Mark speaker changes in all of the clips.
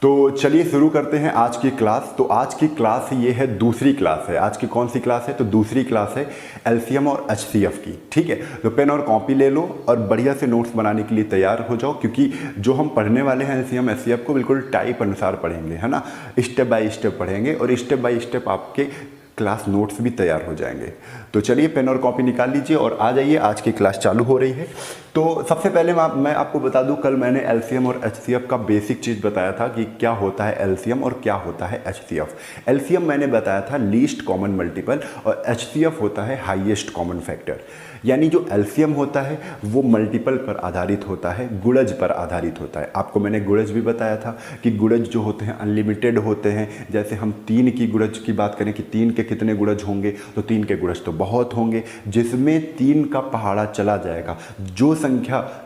Speaker 1: तो चलिए शुरू करते हैं आज की क्लास। तो आज की क्लास ये है दूसरी क्लास है। आज की कौन सी क्लास है? तो दूसरी क्लास है एलसीएम और एचसीएफ की। ठीक है, तो पेन और कॉपी ले लो और बढ़िया से नोट्स बनाने के लिए तैयार हो जाओ, क्योंकि जो हम पढ़ने वाले हैं एलसीएम एचसीएफ को बिल्कुल टाइप अनुसार पढ़ेंगे, है ना। स्टेप बाय स्टेप पढ़ेंगे और स्टेप बाय स्टेप आपके क्लास नोट्स भी तैयार हो जाएंगे। तो चलिए पेन और कॉपी निकाल लीजिए और आ जाइए, आज की क्लास चालू हो रही है। तो सबसे पहले मैं आपको बता दूं, कल मैंने एलसीएम और एचसीएफ का बेसिक चीज़ बताया था कि क्या होता है एलसीएम और क्या होता है एचसीएफ। एलसीएम मैंने बताया था लीस्ट कॉमन मल्टीपल और एचसीएफ होता है हाईएस्ट कॉमन फैक्टर। यानी जो एलसीएम होता है वो मल्टीपल पर आधारित होता है, गुणज पर आधारित होता है। आपको मैंने गुणज भी बताया था कि गुणज जो होते हैं अनलिमिटेड होते हैं। जैसे हम 3 की गुणज की बात करें कि 3 के कितने गुणज होंगे, तो 3 के गुणज तो बहुत होंगे, जिसमें 3 का पहाड़ा चला जाएगा।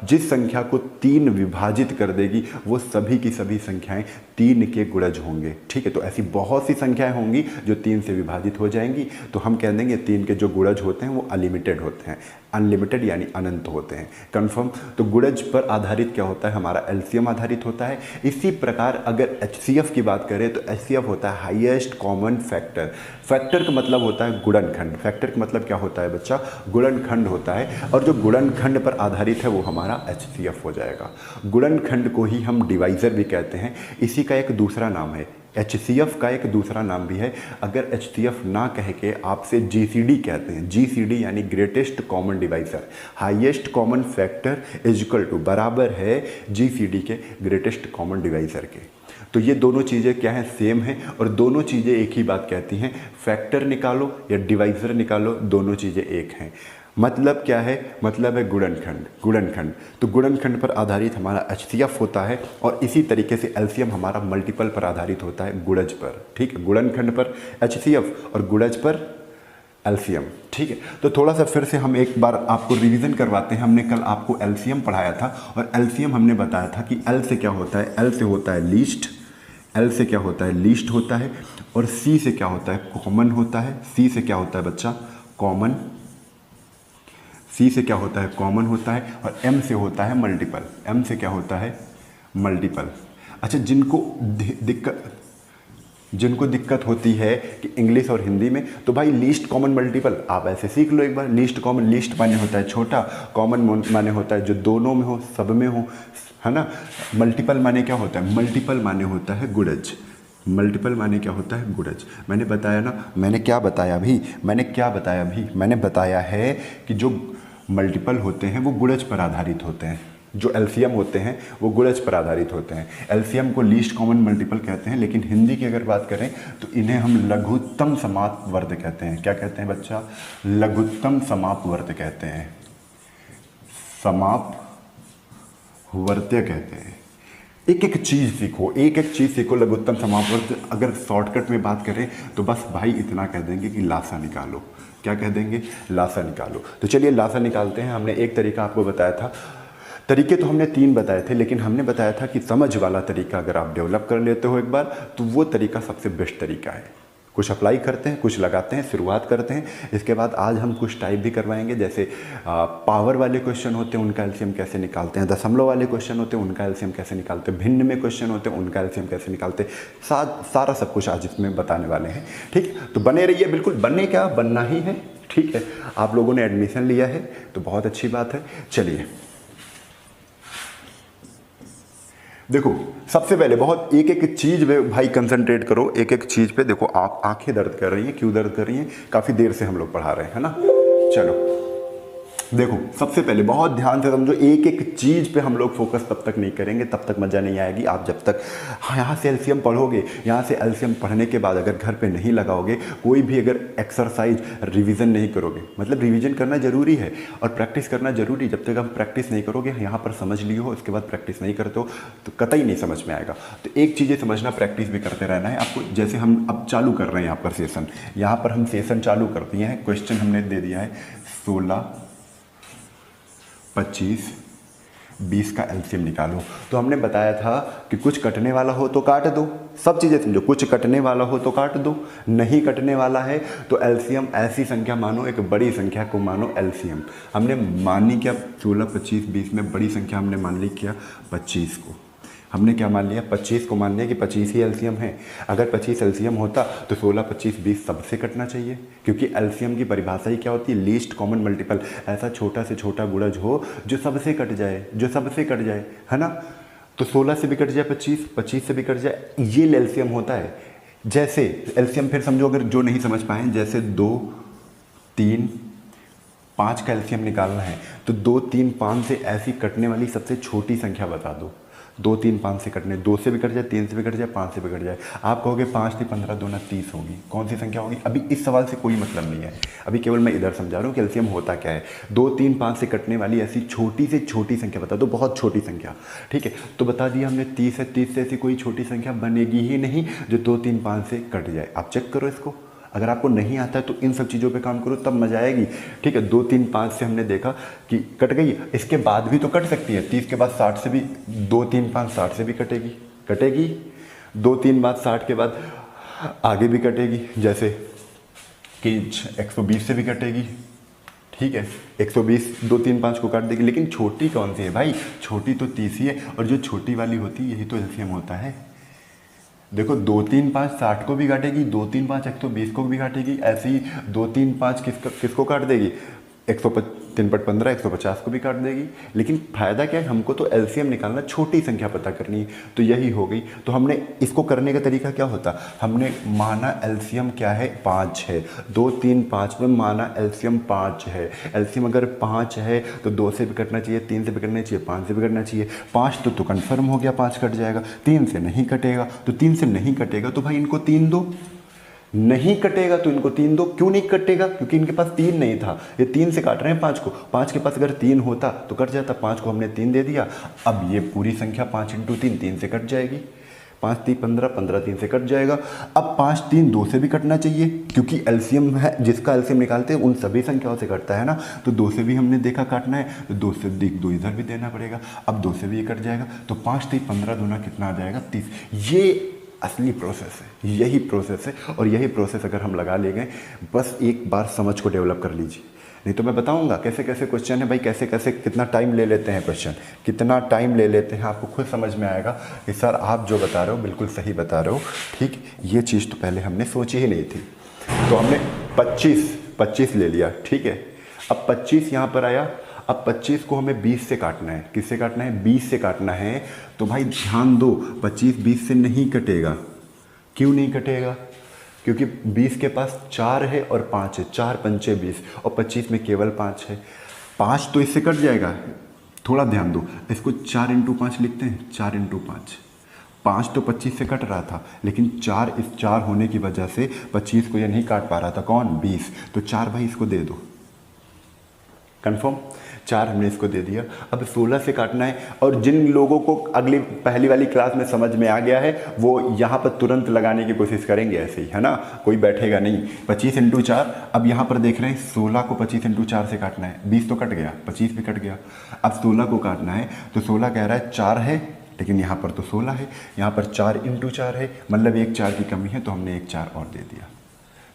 Speaker 1: जिस संख्या को 3 विभाजित कर देगी वो सभी की सभी संख्याएं 3 के गुणज होंगे। ठीक है, तो ऐसी बहुत सी संख्याएं होंगी जो 3 से विभाजित हो जाएंगी, तो हम कह देंगे 3 के जो गुणज होते हैं वो अनलिमिटेड होते हैं। अनलिमिटेड यानी अनंत होते हैं। कंफर्म। तो गुणज पर आधारित क्या होता है? हमारा एलसीएम आधारित होता है। इसी प्रकार अगर एचसीएफ की बात करें तो एचसीएफ होता है हाईएस्ट कॉमन फैक्टर। फैक्टर का मतलब होता है गुणनखंड। फैक्टर का मतलब क्या होता है बच्चा? गुणनखंड होता है, और जो गुणनखंड पर आधारित है वो हमारा एचसीएफ हो जाएगा। गुणनखंड को ही हम डिवाइजर भी कहते हैं। इसी का एक दूसरा नाम है, एचसीएफ का एक दूसरा नाम भी है। अगर एचसीएफ ना कह के आपसे जीसीडी कहते हैं, जीसीडी यानी greatest common divisor. Highest common factor is equal to बराबर है जीसीडी के ग्रेटेस्ट कॉमन डिवाइजर के। तो ये दोनों चीज़ें क्या हैं? सेम हैं, और दोनों चीज़ें एक ही बात कहती हैं। फैक्टर निकालो या डिवाइजर निकालो, दोनों चीज़ें एक हैं। मतलब क्या है? मतलब है गुणनखंड। गुणनखंड, तो गुणनखंड पर आधारित हमारा एचसीएफ होता है, और इसी तरीके से एलसीएम हमारा मल्टीपल पर आधारित होता है, गुणज पर। ठीक है, गुणनखंड पर एचसीएफ और गुणज पर एलसीएम। ठीक है, तो थोड़ा सा फिर से हम एक बार आपको रिवीजन करवाते हैं। हमने कल आपको एलसीएम पढ़ाया था, और एलसीएम हमने बताया था कि एल से क्या होता है? एल से होता है लीस्ट। एल से क्या होता है? लीस्ट होता है। और सी से क्या होता है? कॉमन होता है। सी से क्या होता है बच्चा? कॉमन। सी से क्या होता है? कॉमन होता है। और एम से होता है मल्टीपल। एम से क्या होता है? मल्टीपल। अच्छा, जिनको दिक्कत होती है कि इंग्लिश और हिंदी में, तो भाई लीस्ट कॉमन मल्टीपल आप ऐसे सीख लो एक बार। लीस्ट कॉमन, लीस्ट माने होता है छोटा, कॉमन माने होता है जो दोनों में हो, सब में हो, है ना। मल्टीपल माने क्या होता है? मल्टीपल माने होता है गुणज। मल्टीपल माने क्या होता है? गुणज। मैंने बताया ना, मैंने क्या बताया अभी? मैंने बताया है कि जो मल्टीपल होते हैं वो गुणज पर आधारित होते हैं। जो एलसीएम होते हैं वो गुणज पर आधारित होते हैं। एलसीएम को लीस्ट कॉमन मल्टीपल कहते हैं, लेकिन हिंदी की अगर बात करें तो इन्हें हम लघुत्तम समाप वर्ग कहते हैं। क्या कहते हैं बच्चा? लघुत्तम समाप वर्ग कहते हैं। समाप वर्त्य कहते हैं। एक एक चीज़ सीखो, लघुत्तम समापवर्ग। अगर शॉर्टकट में बात करें तो बस भाई इतना कह देंगे कि लासा निकालो। क्या कह देंगे? लासा निकालो। तो चलिए लासा निकालते हैं। हमने एक तरीका आपको बताया था। तरीके तो हमने 3 बताए थे, लेकिन हमने बताया था कि समझ वाला तरीका अगर आप डेवलप कर लेते हो एक बार, तो वो तरीका सबसे बेस्ट तरीका है। कुछ अप्लाई करते हैं, कुछ लगाते हैं, शुरुआत करते हैं। इसके बाद आज हम कुछ टाइप भी करवाएंगे, जैसे पावर वाले क्वेश्चन होते हैं उनका एलसीएम कैसे निकालते हैं, दशमलव वाले क्वेश्चन होते हैं उनका एलसीएम कैसे निकालते हैं, भिन्न में क्वेश्चन होते हैं उनका एलसीएम कैसे निकालते हैं। सारा सब कुछ आज इसमें बताने वाले हैं। ठीक, तो बने रहिए, बिल्कुल बनना ही है। ठीक है, आप लोगों ने एडमिशन लिया है तो बहुत अच्छी बात है। चलिए देखो, सबसे पहले बहुत एक एक चीज़ पे भाई कंसंट्रेट करो। एक एक चीज़ पे देखो। आप आंखें दर्द कर रही हैं, क्यों दर्द कर रही हैं? काफ़ी देर से हम लोग पढ़ा रहे हैं, है ना। चलो देखो, सबसे पहले बहुत ध्यान से समझो। एक एक चीज़ पे हम लोग फोकस तब तक नहीं करेंगे, तब तक मज़ा नहीं आएगी। आप जब तक यहाँ से एलसीएम पढ़ोगे, यहाँ से एलसीएम पढ़ने के बाद अगर घर पे नहीं लगाओगे, कोई भी अगर एक्सरसाइज रिवीजन नहीं करोगे, मतलब रिवीजन करना जरूरी है और प्रैक्टिस करना जरूरी। जब तक हम प्रैक्टिस नहीं करोगे, यहाँ पर समझ लिए हो, उसके बाद प्रैक्टिस नहीं करते हो तो कतई नहीं समझ में आएगा। तो एक चीज़ें समझना, प्रैक्टिस भी करते रहना है आपको। जैसे हम अब चालू कर रहे हैं यहाँ पर सेशन, यहाँ पर हम सेशन चालू कर दिए हैं। क्वेश्चन हमने दे दिया है 16, 25, 20 का एलसीएम निकालो। तो हमने बताया था कि कुछ कटने वाला हो तो काट दो। सब चीज़ें समझो, कुछ कटने वाला हो तो काट दो, नहीं कटने वाला है तो एलसीएम ऐसी संख्या मानो, एक बड़ी संख्या को मानो एलसीएम। हमने मानी क्या? 16, 25, 20 में बड़ी संख्या हमने मान ली क्या? 25 को। हमने क्या मान लिया, 25 को मान लिया कि 25 ही एलसीएम है। अगर 25 एलसीएम होता तो 16, 25, 20 सबसे कटना चाहिए, क्योंकि एलसीएम की परिभाषा ही क्या होती है, लीस्ट कॉमन मल्टीपल। ऐसा छोटा से छोटा गुणज हो जो सबसे कट जाए, जो सबसे कट जाए, है ना। तो 16 से भी कट जाए 25, 25 से भी कट जाए, ये एलसीएम होता है। जैसे एलसीएम फिर समझो, अगर जो नहीं समझ पाए, जैसे 2, 3, 5 का एलसीएम निकालना है तो 2, 3, 5 से ऐसी कटने वाली सबसे छोटी संख्या बता दो। 2, 3, 5 से कटने, 2 से भी कट जाए, 3 से भी कट जाए, 5 से भी कट जाए। आप कहोगे 5 से 15, 2 × 30 होगी, कौन सी संख्या होगी? अभी इस सवाल से कोई मतलब नहीं है, अभी केवल मैं इधर समझा रहा हूँ कि एलसीएम होता क्या है। 2, 3, 5 से कटने वाली ऐसी छोटी से छोटी संख्या बता दो, बहुत छोटी संख्या, ठीक है। तो बता दिया हमने 30 है, 30 से ऐसी कोई छोटी संख्या बनेगी ही नहीं जो 2, 3, 5 से कट जाए। आप चेक करो इसको, अगर आपको नहीं आता है तो इन सब चीज़ों पे काम करो, तब मजा आएगी, ठीक है। 2, 3, 5 से हमने देखा कि कट गई, इसके बाद भी तो कट सकती है। 30 के बाद 60 से भी, 2, 3, 5 60 से भी कटेगी। 2, 3 बाद 60 के बाद आगे भी कटेगी, जैसे कि 120 से भी कटेगी, ठीक है। 120 2, 3, 5 को काट देगी। लेकिन छोटी कौन सी है भाई? छोटी तो 30 ही है, और जो छोटी वाली होती है यही तो एलसीएम होता है। देखो 2, 3, 5 60 को भी काटेगी, 2, 3, 5 120 को भी काटेगी, ऐसे ही 2, 3, 5 किसको काट देगी? 3 × 15 150 को भी काट देगी। लेकिन फ़ायदा क्या है, हमको तो एलसीएम निकालना, छोटी संख्या पता करनी है, तो यही हो गई। तो हमने इसको करने का तरीका क्या होता, हमने माना एलसीएम क्या है, 5 है। 2, 3, 5 में माना एलसीएम 5 है। एलसीएम अगर 5 है तो 2 से भी कटना चाहिए, 3 से भी कटना चाहिए, 5 से भी कटना चाहिए। 5 तो कन्फर्म हो गया, 5 कट जाएगा। 3 से नहीं कटेगा, तो 3 से नहीं कटेगा तो भाई इनको 3 दो। नहीं कटेगा तो इनको 3 दो। क्यों नहीं कटेगा? क्योंकि इनके पास 3 नहीं था, ये 3 से काट रहे हैं 5 को। 5 के पास अगर 3 होता तो कट जाता, 5 को हमने 3 दे दिया। अब ये पूरी संख्या 5 × 3 3 से कट जाएगी। 5, 3, 15, 15 3 से कट जाएगा। अब 5, 3 2 से भी कटना चाहिए, क्योंकि एलसीएम है, जिसका एलसीएम निकालते हैं उन सभी संख्याओं से कटता है ना। तो 2 से भी हमने देखा काटना है, तो 2 से 2 इधर भी देना पड़ेगा। अब 2 से भी ये कट जाएगा, तो 5, 3, 15 दूना कितना आ जाएगा? 30। ये असली प्रोसेस है, यही प्रोसेस है। और यही प्रोसेस अगर हम लगा ले गए, बस एक बार समझ को डेवलप कर लीजिए। नहीं तो मैं बताऊंगा कैसे कैसे क्वेश्चन है भाई, कैसे कैसे कितना टाइम ले लेते हैं क्वेश्चन, कितना टाइम ले लेते हैं, आपको खुद समझ में आएगा कि सर आप जो बता रहे हो बिल्कुल सही बता रहे हो, ठीक। ये चीज़ तो पहले हमने सोची ही नहीं थी। तो हमने 25 ले लिया, ठीक है। अब 25 यहाँ पर आया। अब 25 को हमें 20 से काटना है। किससे काटना है? 20 से काटना है। तो भाई ध्यान दो, 25 20 से नहीं कटेगा। क्यों नहीं कटेगा? क्योंकि 20 के पास 4 है और 5 है, 4 पंचे 20, और 25 में केवल 5 है। 5 तो इससे कट जाएगा। थोड़ा ध्यान दो, इसको 4 × 5 लिखते हैं, 4 × 5। 5 तो 25 से कट रहा था, लेकिन 4 इस 4 होने की वजह से 25 को ये नहीं काट पा रहा था। कौन? 20। तो 4 भाई इसको दे दो, कंफर्म। 4 हमने इसको दे दिया। अब 16 से काटना है। और जिन लोगों को अगली पहली वाली क्लास में समझ में आ गया है वो यहाँ पर तुरंत लगाने की कोशिश करेंगे, ऐसे ही, है ना, कोई बैठेगा नहीं। 25 × 4। अब यहाँ पर देख रहे हैं 16 को 25 × 4 से काटना है। 20 तो कट गया, 25 भी कट गया। अब 16 को काटना है, तो 16 कह रहा है 4 है, लेकिन यहाँ पर तो 16 है। यहाँ पर 4 × 4 है, मतलब एक 4 की कमी है, तो हमने एक 4 और दे दिया,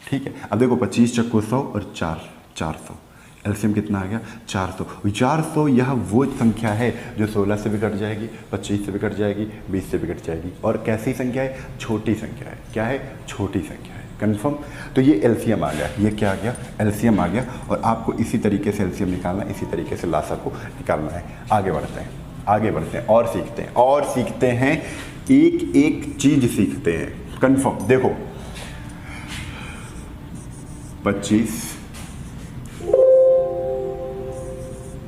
Speaker 1: ठीक है। अब देखो 25 × 100 और 4 400, एलसीएम कितना आ गया? 400। 400 यह वो संख्या है जो 16 से भी कट जाएगी, 25 से भी कट जाएगी, 20 से भी कट जाएगी। और कैसी संख्या है? छोटी संख्या है। क्या है? छोटी संख्या है। कंफर्म। तो ये एलसीएम आ गया। ये क्या आ गया? एलसीएम आ गया। और आपको इसी तरीके से एलसीएम निकालना, इसी तरीके से लासा को निकालना है। आगे बढ़ते हैं, आगे बढ़ते हैं और सीखते हैं, और सीखते हैं, एक एक चीज सीखते हैं। कंफर्म। देखो 25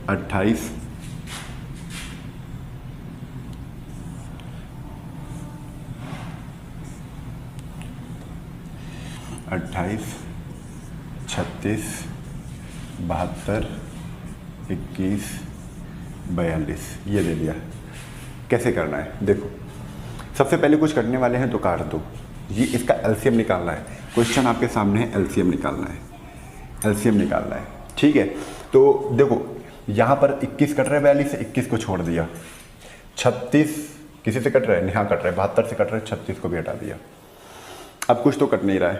Speaker 1: 28 36 72 21 42, ये ले लिया। कैसे करना है? देखो सबसे पहले कुछ करने वाले हैं तो काट दो। ये इसका एलसीएम निकालना है। क्वेश्चन आपके सामने है, एलसीएम निकालना है, एलसीएम निकालना है, ठीक है। तो देखो यहाँ पर 21 कट रहा है, 42 से 21 को छोड़ दिया। 36 किसी से कट रहा है? यहाँ कट रहा है, 72 से कट रहा है, 36 को भी हटा दिया। अब कुछ तो कट नहीं रहा है,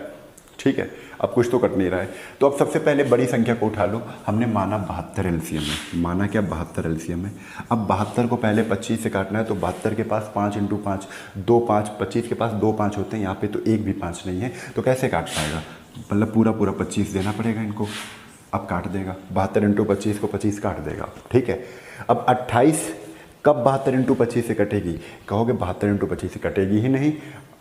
Speaker 1: ठीक है, अब कुछ तो कट नहीं रहा है। तो अब सबसे पहले बड़ी संख्या को उठा लो। हमने माना 72 एलसीएम है, माना क्या 72 एलसीएम है। अब 72 को पहले 25 से काटना है, तो 72 के पास 5 × 5 2 5, 25 के पास 2 5 होते हैं, यहाँ पे तो एक भी 5 नहीं है, तो कैसे काट पाएगा, मतलब पूरा 25 देना पड़ेगा इनको। अब काट देगा 72 × 25 को 25 काट देगा, ठीक है। अब 28 कब 72 × 25 से कटेगी, कहोगे 72 × 25 से कटेगी ही नहीं।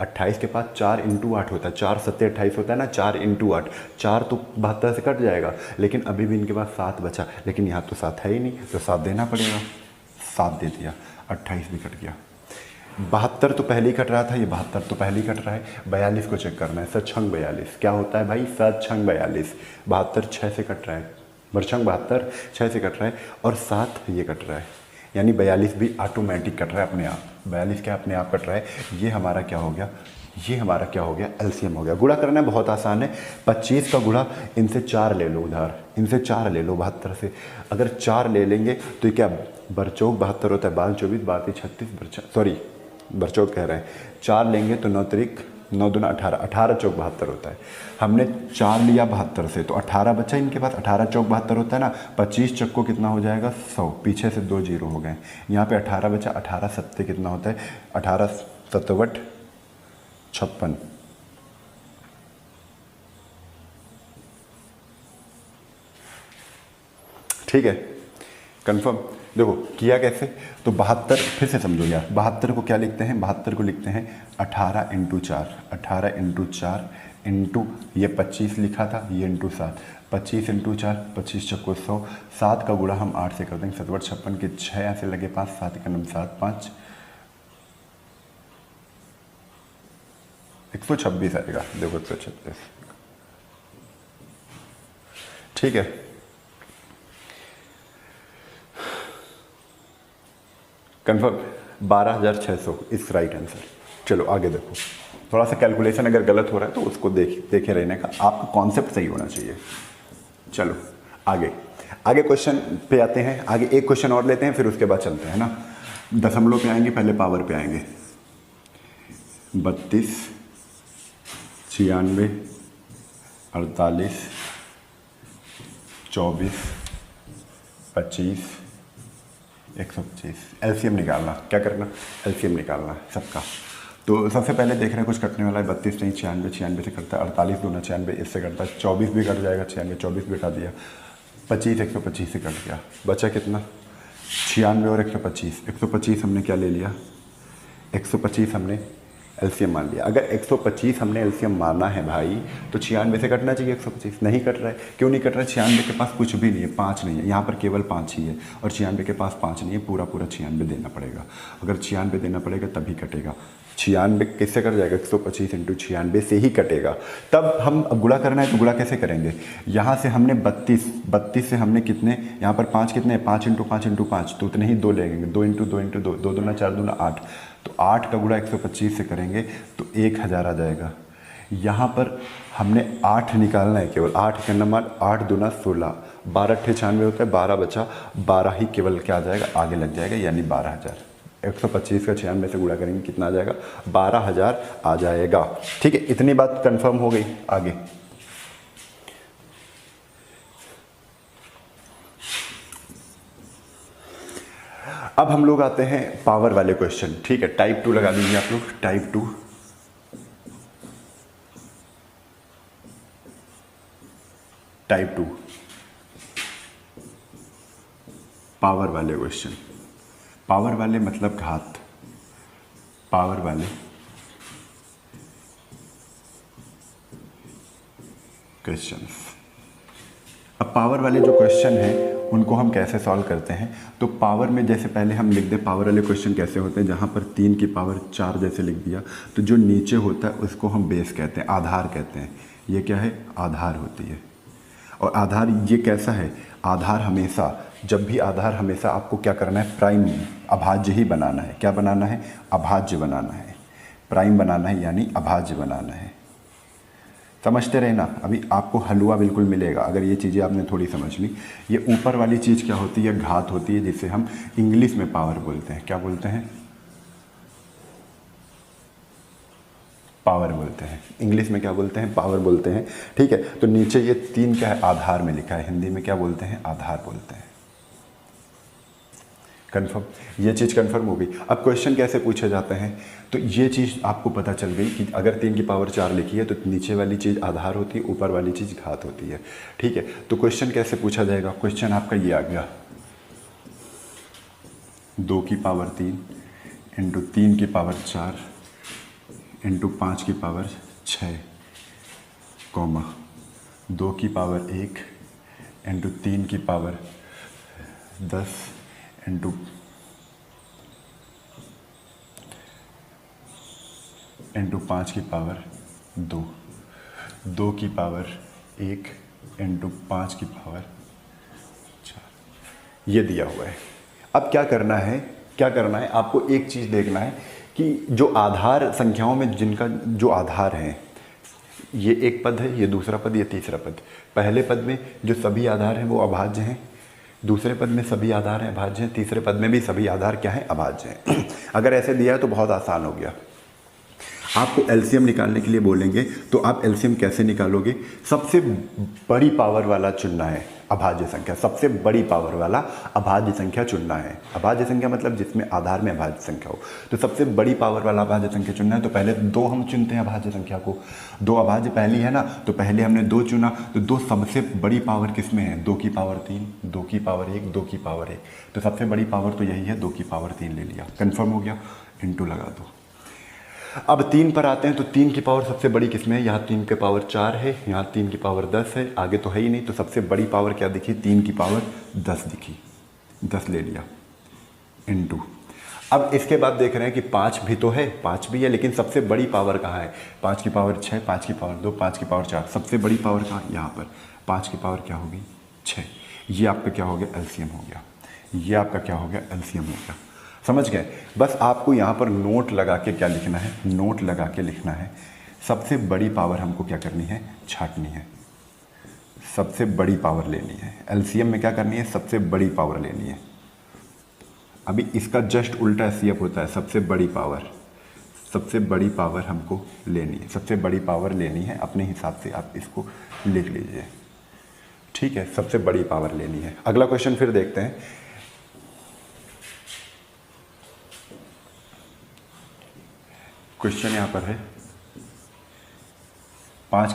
Speaker 1: 28 के पास 4 × 8 होता है, 4 7 28 होता है ना, 4 × 8, 4 तो 72 से कट जाएगा, लेकिन अभी भी इनके पास 7 बचा, लेकिन यहाँ तो 7 है ही नहीं, तो 7 देना पड़ेगा। 7 दे दिया, 28 भी कट गया। 72 तो पहले ही कट रहा था, ये 72 तो पहले ही कट रहा है। 42 को चेक करना है, सचंग 42 क्या होता है भाई, सचंग 42। 72 6 से कट रहा है, बरछंग 72 6 से कट रहा है, और 7 ये कट रहा है, यानी 42 भी ऑटोमेटिक कट रहा है अपने आप। 42 क्या अपने आप कट रहा है। ये हमारा क्या हो गया, ये हमारा क्या हो गया, एलसीएम हो गया। गुणा करना बहुत आसान है। 25 का गुणा इनसे 4 ले लो, उधार इनसे 4 ले लो 72 से। अगर 4 ले लेंगे तो क्या बरचौक 72 होता है, 12 24 32 36 सॉरी बरचौक कह रहे हैं, 4 लेंगे तो 9 त्रिक 9 दूना 18, 18 चौक 72 होता है। हमने 4 लिया 72 से, तो 18 बचा इनके पास, 18 चौक 72 होता है ना। 25 चक्को कितना हो जाएगा 100, पीछे से 2 जीरो हो गए, यहाँ पे 18 बचा। 18 सत्ते कितना होता है, 18 सतवट 56, ठीक है, कंफर्म। देखो किया कैसे, तो 72 फिर से समझो यार, 72 को क्या लिखते हैं, 72 को लिखते हैं 18 × 4, 18 × 4 इंटू ये 25 लिखा था, ये इंटू 7, 25 × 4 25 चक्को 100, 7 का गुणा हम 8 से कर देंगे, 7 56 के 6 ऐसे लगे 5, 7 का 7 5 126 आएगा। देखो 126, ठीक है। कंफर्म 12,600 इस राइट आंसर। चलो आगे देखो, थोड़ा सा कैलकुलेशन अगर गलत हो रहा है तो उसको देखे रहने का, आपका कॉन्सेप्ट सही होना चाहिए। चलो आगे क्वेश्चन पे आते हैं। आगे एक क्वेश्चन और लेते हैं, फिर उसके बाद चलते हैं ना। दशमलव पे आएंगे, पहले पावर पे आएंगे। 32 96 48 24 25 125। एलसीएम निकालना, क्या करना, एलसीएम निकालना है सबका। तो सबसे पहले देख रहे हैं कुछ कटने वाला है। 32 नहीं 96, 96 से कटता है। 48 दूना 96 इससे कटता है। 24 भी कट जाएगा, 96 24 भी कटा दिया। 25 125 से कट गया, बचा कितना 96 और 125। 125 हमने क्या ले लिया, 125 हमने एलसीएम मान लिया। अगर 125 हमने एलसीएम माना है भाई, तो 96 से कटना चाहिए। 125 नहीं कट रहा है, क्यों नहीं कट रहा है, 96 के पास कुछ भी नहीं है, 5 नहीं है, यहाँ पर केवल 5 ही है, और 96 के पास 5 नहीं है, पूरा 96 देना पड़ेगा। अगर 96 देना पड़ेगा तभी कटेगा। 96 किससे कट जाएगा, 125 × 96 से ही कटेगा। तब हम गुणा करना है, तो गुणा कैसे करेंगे, यहाँ से हमने 32 से हमने कितने, यहाँ पर 5 कितने, 5 × 5 × 5, तो उतने ही 2 लेंगे, 2 × 2 × 2, 2 दूना 4 दूना 8, तो 8 का गुणा 125 से करेंगे तो 1000 आ जाएगा। यहाँ पर हमने 8 निकालना है, केवल 8 करना मान, 8 दूना 16, 12 96 होता है, 12 बचा, 12 ही केवल क्या आ जाएगा, आगे लग जाएगा, यानी 12000। 125 का 96 से गुणा करेंगे, कितना आ जाएगा, 12000 आ जाएगा। ठीक है, इतनी बात कंफर्म हो गई। आगे अब हम लोग आते हैं पावर वाले क्वेश्चन। ठीक है, टाइप 2 लगा लीजिए आप लोग, टाइप 2। टाइप 2 पावर वाले क्वेश्चन। पावर वाले मतलब घात, पावर वाले क्वेश्चंस। अब पावर वाले जो क्वेश्चन हैं उनको हम कैसे सॉल्व करते हैं, तो पावर में जैसे पहले हम लिख दें, पावर वाले क्वेश्चन कैसे होते हैं, जहाँ पर 3 की पावर 4 जैसे लिख दिया, तो जो नीचे होता है उसको हम बेस कहते हैं, आधार कहते हैं। ये क्या है, आधार होती है। और आधार ये कैसा है, आधार हमेशा, जब भी आधार हमेशा आपको क्या करना है, प्राइम अभाज्य ही बनाना है। क्या बनाना है, अभाज्य बनाना है, प्राइम बनाना है, यानी अभाज्य बनाना है। समझते रहे ना, अभी आपको हलवा बिल्कुल मिलेगा अगर ये चीज़ें आपने थोड़ी समझ ली। ये ऊपर वाली चीज़ क्या होती है, घात होती है, जिसे हम इंग्लिश में पावर बोलते हैं। क्या बोलते हैं, पावर बोलते हैं, इंग्लिश में क्या बोलते हैं, पावर बोलते हैं। ठीक है, तो नीचे ये 3 क्या है, आधार में लिखा है, हिंदी में क्या बोलते हैं, आधार बोलते हैं। कन्फर्म, ये चीज़ कन्फर्म हो गई। अब क्वेश्चन कैसे पूछे जाते हैं, तो ये चीज़ आपको पता चल गई कि अगर 3 की पावर 4 लिखी है तो नीचे वाली चीज़ आधार होती है, ऊपर वाली चीज़ घात होती है। ठीक है, तो क्वेश्चन कैसे पूछा जाएगा, क्वेश्चन आपका ये आ गया, 2 की पावर 3 इंटू 3 की पावर 4 इंटू 5 की पावर 6 कॉमा 2 की पावर 1 इंटू 3 की पावर 10 इंटू इंटू 5 की पावर 2, 2 की पावर 1 इंटू 5 की पावर 4, ये दिया हुआ है। अब क्या करना है, क्या करना है, आपको एक चीज़ देखना है कि जो आधार संख्याओं में जिनका जो आधार है, ये एक पद है, ये दूसरा पद, ये तीसरा पद। पहले पद में जो सभी आधार हैं वो अभाज्य हैं, दूसरे पद में सभी आधार हैं अभाज्य हैं, तीसरे पद में भी सभी आधार क्या हैं, अभाज्य हैं। अगर ऐसे दिया है तो बहुत आसान हो गया। आपको एलसीएम निकालने के लिए बोलेंगे तो आप एलसीएम कैसे निकालोगे, सबसे बड़ी पावर वाला चुनना है अभाज्य संख्या, सबसे बड़ी पावर वाला अभाज्य संख्या चुनना है। अभाज्य संख्या मतलब जिसमें आधार में अभाज्य संख्या हो, तो सबसे बड़ी पावर वाला अभाज्य संख्या चुनना है। तो पहले 2 हम चुनते हैं अभाज्य संख्या को, 2 अभाज्य पहली है ना, तो पहले हमने 2 चुना, तो 2 सबसे बड़ी पावर किस में है, 2 की पावर 3, 2 की पावर 1, 2 की पावर 1, तो सबसे बड़ी पावर तो यही है, 2 की पावर 3 ले लिया, कन्फर्म हो गया, इंटू लगा दो। अब 3 पर आते हैं, तो 3 की पावर सबसे बड़ी किसमें है, यहाँ 3 की पावर 4 है, यहाँ 3 की पावर 10 है, आगे तो है ही नहीं, तो सबसे बड़ी पावर क्या दिखी, 3 की पावर 10 दिखी, 10 ले लिया, इनटू। अब इसके बाद देख रहे हैं कि 5 भी तो है, 5 भी है, लेकिन सबसे बड़ी पावर कहाँ है, 5 की पावर 6, 5 की पावर 2, 5 की पावर 4, सबसे बड़ी पावर कहाँ, यहाँ पर 5 की पावर क्या होगी, 6। ये आपका क्या हो गया, एलसीएम हो गया, ये आपका क्या हो गया, एलसीएम हो गया। समझ गए। बस आपको यहाँ पर नोट लगा के क्या लिखना है, नोट लगा के लिखना है, सबसे बड़ी पावर हमको क्या करनी है, छांटनी है, सबसे बड़ी पावर लेनी है। एलसीएम में क्या करनी है, सबसे बड़ी पावर लेनी है। अभी इसका जस्ट उल्टा एचसीएफ होता है, सबसे बड़ी पावर, सबसे बड़ी पावर हमको लेनी है, सबसे बड़ी पावर लेनी है, अपने हिसाब से आप इसको लिख लीजिए। ठीक है, सबसे बड़ी पावर लेनी है। अगला क्वेश्चन फिर देखते हैं। क्वेश्चन यहाँ पर है 5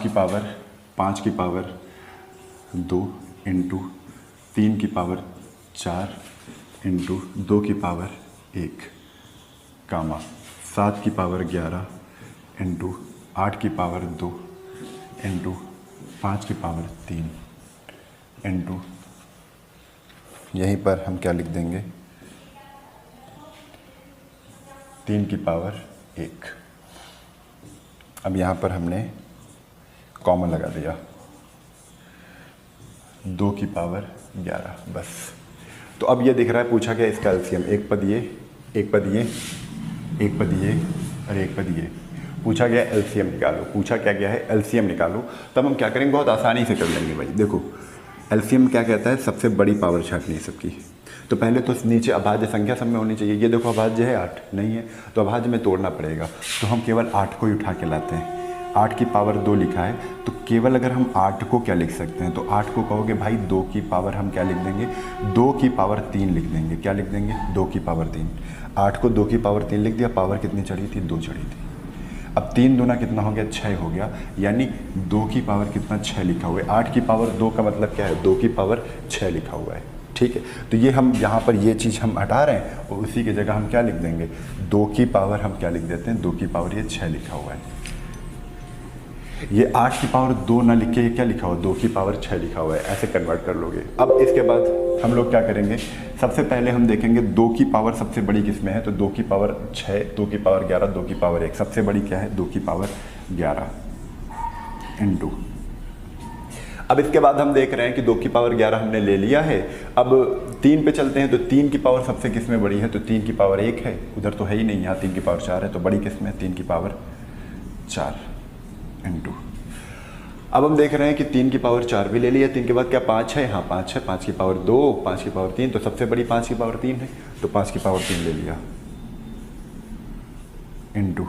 Speaker 1: की पावर 2 इंटू 3 की पावर 4 इंटू 2 की पावर 1 कामा 7 की पावर 11 इंटू 8 की पावर 2 इंटू 5 की पावर 3 इंटू, यहीं पर हम क्या लिख देंगे, 3 की पावर 1। अब यहाँ पर हमने कॉमन लगा दिया, 2 की पावर 11, बस। तो अब ये दिख रहा है, पूछा गया इसका एलसीएम, एक पद ये, एक पद ये, एक पद ये और एक पद ये। पूछा गया एलसीएम निकालो, पूछा क्या गया है, एलसीएम निकालो। तब हम क्या करेंगे, बहुत आसानी से कर लेंगे भाई। देखो एलसीएम क्या कहता है, सबसे बड़ी पावर छांटनी है सबकी। तो पहले तो नीचे अभाज्य संख्या सब में होनी चाहिए। ये देखो अभाज्य है 8, नहीं है, तो अभाज्य में तोड़ना पड़ेगा, तो हम केवल 8 को ही उठा के लाते हैं। 8 की पावर 2 लिखा है, तो केवल अगर हम 8 को क्या लिख सकते हैं, तो 8 को कहोगे भाई 2 की पावर हम क्या लिख देंगे, 2 की पावर 3 लिख देंगे। क्या लिख देंगे, 2 की पावर 3। 8 को 2 की पावर 3 लिख दिया, पावर कितनी चढ़ी थी, 2 चढ़ी थी। अब 3 दूना कितना हो गया, 6 हो गया, यानी 2 की पावर कितना, 6 लिखा हुआ है। 8 की पावर 2 का मतलब क्या है, 2 की पावर 6 लिखा हुआ है। ठीक है, तो ये हम यहाँ पर ये चीज़ हम हटा रहे हैं और उसी की जगह हम क्या लिख देंगे, 2 की पावर हम क्या लिख देते हैं, 2 की पावर ये 6 लिखा हुआ है। ये 8 की पावर 2 ना लिख के क्या लिखा हुआ, 2 की पावर 6 लिखा हुआ है, ऐसे कन्वर्ट कर लोगे। अब इसके बाद हम लोग क्या करेंगे, सबसे पहले हम देखेंगे 2 की पावर सबसे बड़ी किस में है, तो 2 की पावर 6, 2 की पावर 11, 2 की पावर 1, सबसे बड़ी क्या है, 2 की पावर 11 इंटू। अब इसके बाद हम देख रहे हैं कि 2 की पावर 11 हमने ले लिया है। अब 3 पे चलते हैं, तो 3 की पावर सबसे किस में बड़ी है, तो 3 की पावर 1 है, उधर तो है ही नहीं, यहाँ 3 की पावर 4 है, तो बड़ी किस में है, 3 की पावर 4 इंटू। अब हम देख रहे हैं कि 3 की पावर 4 भी ले लिया, 3 के बाद क्या 5 है, हाँ 5 है, 5 की पावर 2, 5 की पावर 3, तो सबसे बड़ी 5 की पावर 3 है, तो 5 की पावर 3 ले लिया इंटू।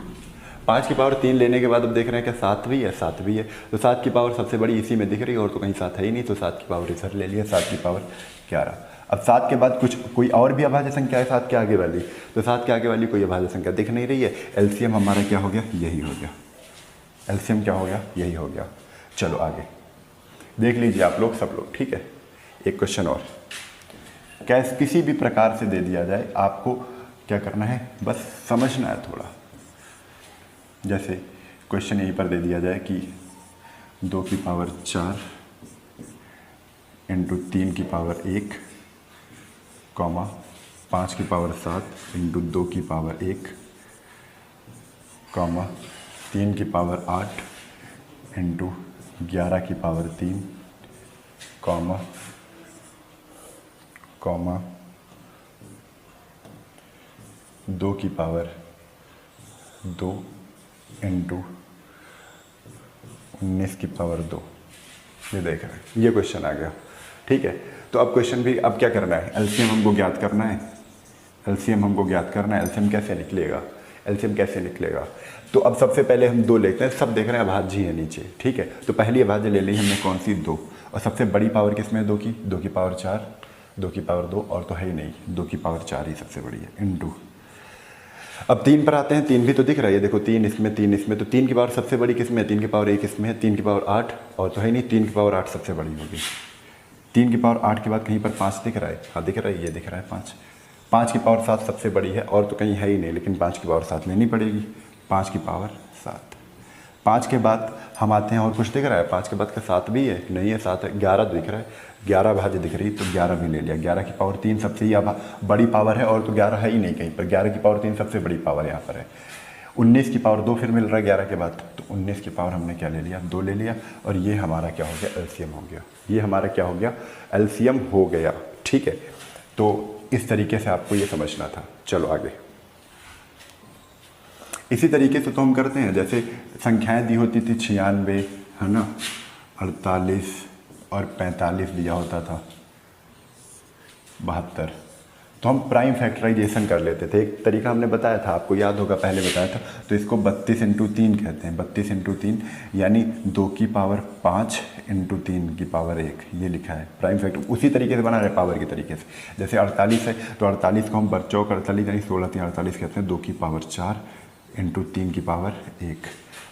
Speaker 1: 5 की पावर 3 लेने के बाद अब देख रहे हैं क्या 7 भी है, 7 भी है। तो 7 की पावर सबसे बड़ी इसी में दिख रही है और तो कहीं 7 है ही नहीं, तो 7 की पावर इधर ले लिया, 7 की पावर 11। अब 7 के बाद कोई और भी अभाज्य संख्या है 7 के आगे वाली, तो 7 के आगे वाली कोई अभाज्य संख्या दिख नहीं रही है। एलसीएम हमारा क्या हो गया, यही हो गया। एलसीएम क्या हो गया, यही हो गया। चलो आगे देख लीजिए आप लोग, सब लोग, ठीक है। एक क्वेश्चन और, कैसे किसी भी प्रकार से दे दिया जाए, आपको क्या करना है, बस समझना है थोड़ा। जैसे क्वेश्चन यहीं पर दे दिया जाए कि 2 की पावर 4 इंटू 3 की पावर 1 कॉमा 5 की पावर 7 इंटू 2 की पावर 1 कॉमा 3 की पावर 8 इंटू 11 की पावर 3 कॉमा 2 की पावर 2 इंटू 19 की पावर 2। ये देख रहे हैं, ये क्वेश्चन आ गया, ठीक है। तो अब क्वेश्चन भी, अब क्या करना है, एलसीएम हमको ज्ञात करना है। एलसीएम हमको ज्ञात करना है। एलसीएम कैसे निकलेगा, एलसीएम कैसे निकलेगा? तो अब सबसे पहले हम 2 लेते हैं, सब देख रहे हैं अभाज्य है नीचे, ठीक है। तो पहली अभाज्य ले ली हमने, कौन सी, 2। और सबसे बड़ी पावर किसमें है, 2 की, 2 की पावर 4, 2 की पावर 2, और तो है ही नहीं, 2 की पावर 4 ही सबसे बड़ी है, इंटू। अब 3 पर आते हैं, 3 भी तो दिख रहा है, ये देखो 3 इसमें, 3 इसमें, तो 3 की पावर सबसे बड़ी किसमें है, 3 की पावर 1 इसमें है, 3 की पावर 8, और तो है नहीं, 3 की पावर 8 सबसे बड़ी होगी। 3 की पावर 8 के बाद कहीं पर 5 दिख रहा है, हाँ दिख रहा है, ये दिख रहा है 5। 5 की पावर 7 सबसे बड़ी है, और तो कहीं है ही नहीं, लेकिन 5 की पावर 7 लेनी पड़ेगी। 5 की पावर 7। 5 के बाद हम आते हैं, और कुछ दिख रहा है, 5 के बाद का 7 भी है, नहीं है, 7 है, 11 दिख रहा है, 11 भाज्य दिख रही है, तो 11 भी ले लिया। 11 की पावर 3 सबसे ही बड़ी पावर है, और तो 11 है ही नहीं कहीं पर, 11 की पावर 3 सबसे बड़ी पावर यहाँ पर है। 19 की पावर 2 फिर मिल रहा है 11 के बाद, तो 19 की पावर हमने क्या ले लिया, 2 ले लिया, और ये हमारा क्या हो गया, एलसीएम हो गया। ये हमारा क्या हो गया, एलसीएम हो गया, ठीक है। तो इस तरीके से आपको ये समझना था। चलो आगे, इसी तरीके से तो हम करते हैं, जैसे संख्याएं दी होती थी 96, है ना, 48 और 45 दिया होता था, 72, तो हम प्राइम फैक्टराइजेशन कर लेते थे। एक तरीका हमने बताया था, आपको याद होगा, पहले बताया था। तो इसको 32 इंटू 3 कहते हैं, 32 इंटू 3 यानी 2 की पावर 5 इंटू 3 की पावर 1, ये लिखा है प्राइम फैक्टर। उसी तरीके से बना रहे पावर के तरीके से। जैसे 48 है, तो 48 को हम बरचौक 48 यानी 16 3 48 कहते हैं, 2 की पावर 4 इंटू 3 की पावर 1।